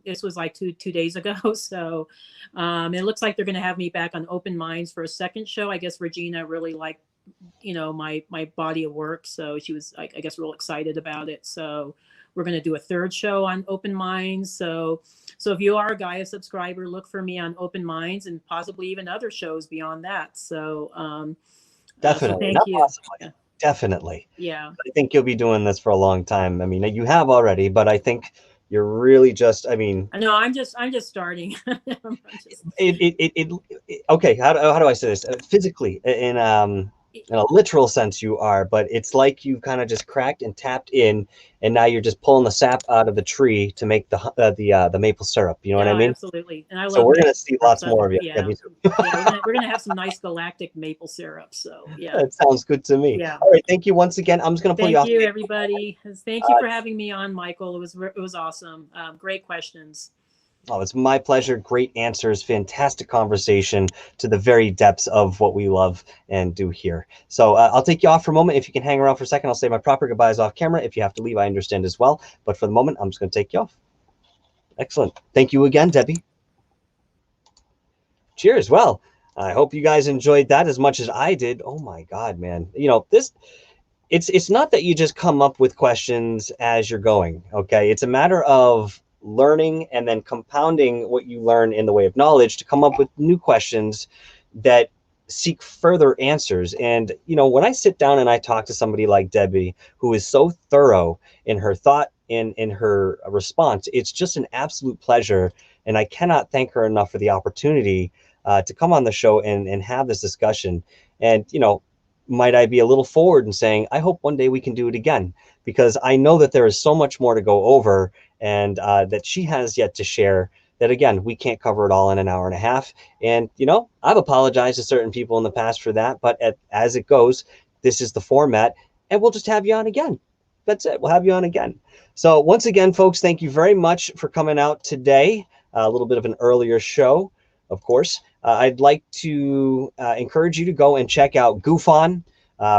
This was like two days ago. So it looks like they're going to have me back on Open Minds for a second show. I guess Regina really liked, you know, my body of work. So she was, I guess, real excited about it. So we're going to do a third show on Open Minds. So if you are a Gaia subscriber, look for me on Open Minds and possibly even other shows beyond that. So definitely. So thank you. Definitely. Yeah. I think you'll be doing this for a long time. I mean, you have already, but I think you're really just, I mean. No, I'm just starting. Okay. How do I say this? Physically, in a literal sense, you are, but it's like you kind of just cracked and tapped in, and now you're just pulling the sap out of the tree to make the maple syrup. You know what I mean? Absolutely. And I love. So we're gonna see lots more of you. Yeah. We're gonna have some nice galactic maple syrup. So yeah. That sounds good to me. Yeah. All right. Thank you once again. I'm just gonna pull you off. Thank you, everybody. Thank you for having me on, Michael. It was awesome. Great questions. Oh, it's my pleasure. Great answers. Fantastic conversation to the very depths of what we love and do here. So I'll take you off for a moment. If you can hang around for a second, I'll say my proper goodbyes off camera. If you have to leave, I understand as well. But for the moment, I'm just going to take you off. Excellent. Thank you again, Debbie. Cheers. Well, I hope you guys enjoyed that as much as I did. Oh my God, man. You know, it's not that you just come up with questions as you're going. Okay. It's a matter of learning and then compounding what you learn in the way of knowledge to come up with new questions that seek further answers. And, you know, when I sit down and I talk to somebody like Debbie, who is so thorough in her thought, in her response, it's just an absolute pleasure. And I cannot thank her enough for the opportunity to come on the show and have this discussion. And, you know, might I be a little forward in saying, I hope one day we can do it again, because I know that there is so much more to go over, and that she has yet to share, that again, we can't cover it all in an hour and a half. And, you know, I've apologized to certain people in the past for that, but as it goes, this is the format, and we'll just have you on again. That's it. We'll have you on again. So once again, folks, thank you very much for coming out today. A little bit of an earlier show, of course. I'd like to encourage you to go and check out GoofOn.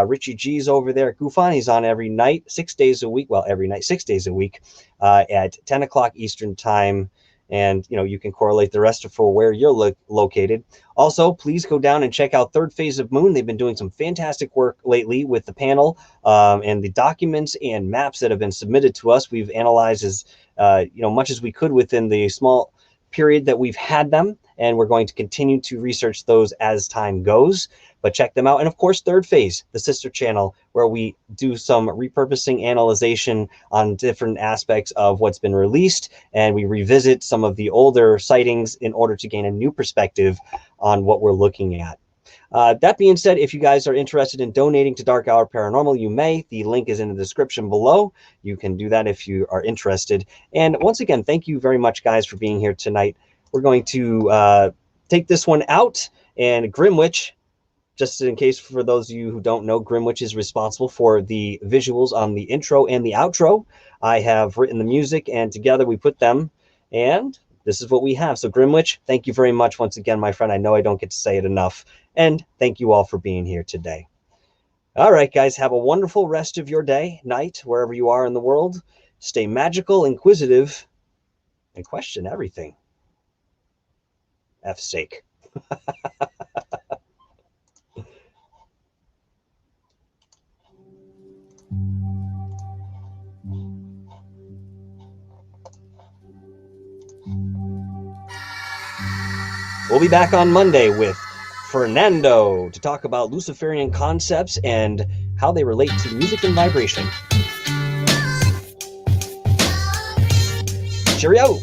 Richie G's over there at GoofOn. He's on every night, 6 days a week. Well, every night, 6 days a week at 10 o'clock Eastern time. And, you know, you can correlate the rest for where you're located. Also, please go down and check out Third Phase of Moon. They've been doing some fantastic work lately with the panel and the documents and maps that have been submitted to us. We've analyzed as much as we could within the small period that we've had them, and we're going to continue to research those as time goes. But check them out. And of course, Third Phase, the sister channel, where we do some repurposing, analyzation on different aspects of what's been released, and we revisit some of the older sightings in order to gain a new perspective on what we're looking at. That being said, if you guys are interested in donating to Dark Hour Paranormal, you may. The link is in the description below. You can do that if you are interested. And once again, thank you very much, guys, for being here tonight. We're going to take this one out, and Grimwitch, just in case for those of you who don't know, Grimwitch is responsible for the visuals on the intro and the outro. I have written the music, and together we put them, and this is what we have. So Grimwitch, thank you very much once again, my friend. I know I don't get to say it enough, and thank you all for being here today. All right, guys, have a wonderful rest of your day, night, wherever you are in the world. Stay magical, inquisitive, and question everything. F's sake. We'll be back on Monday with Fernando to talk about Luciferian concepts and how they relate to music and vibration. Cheerio!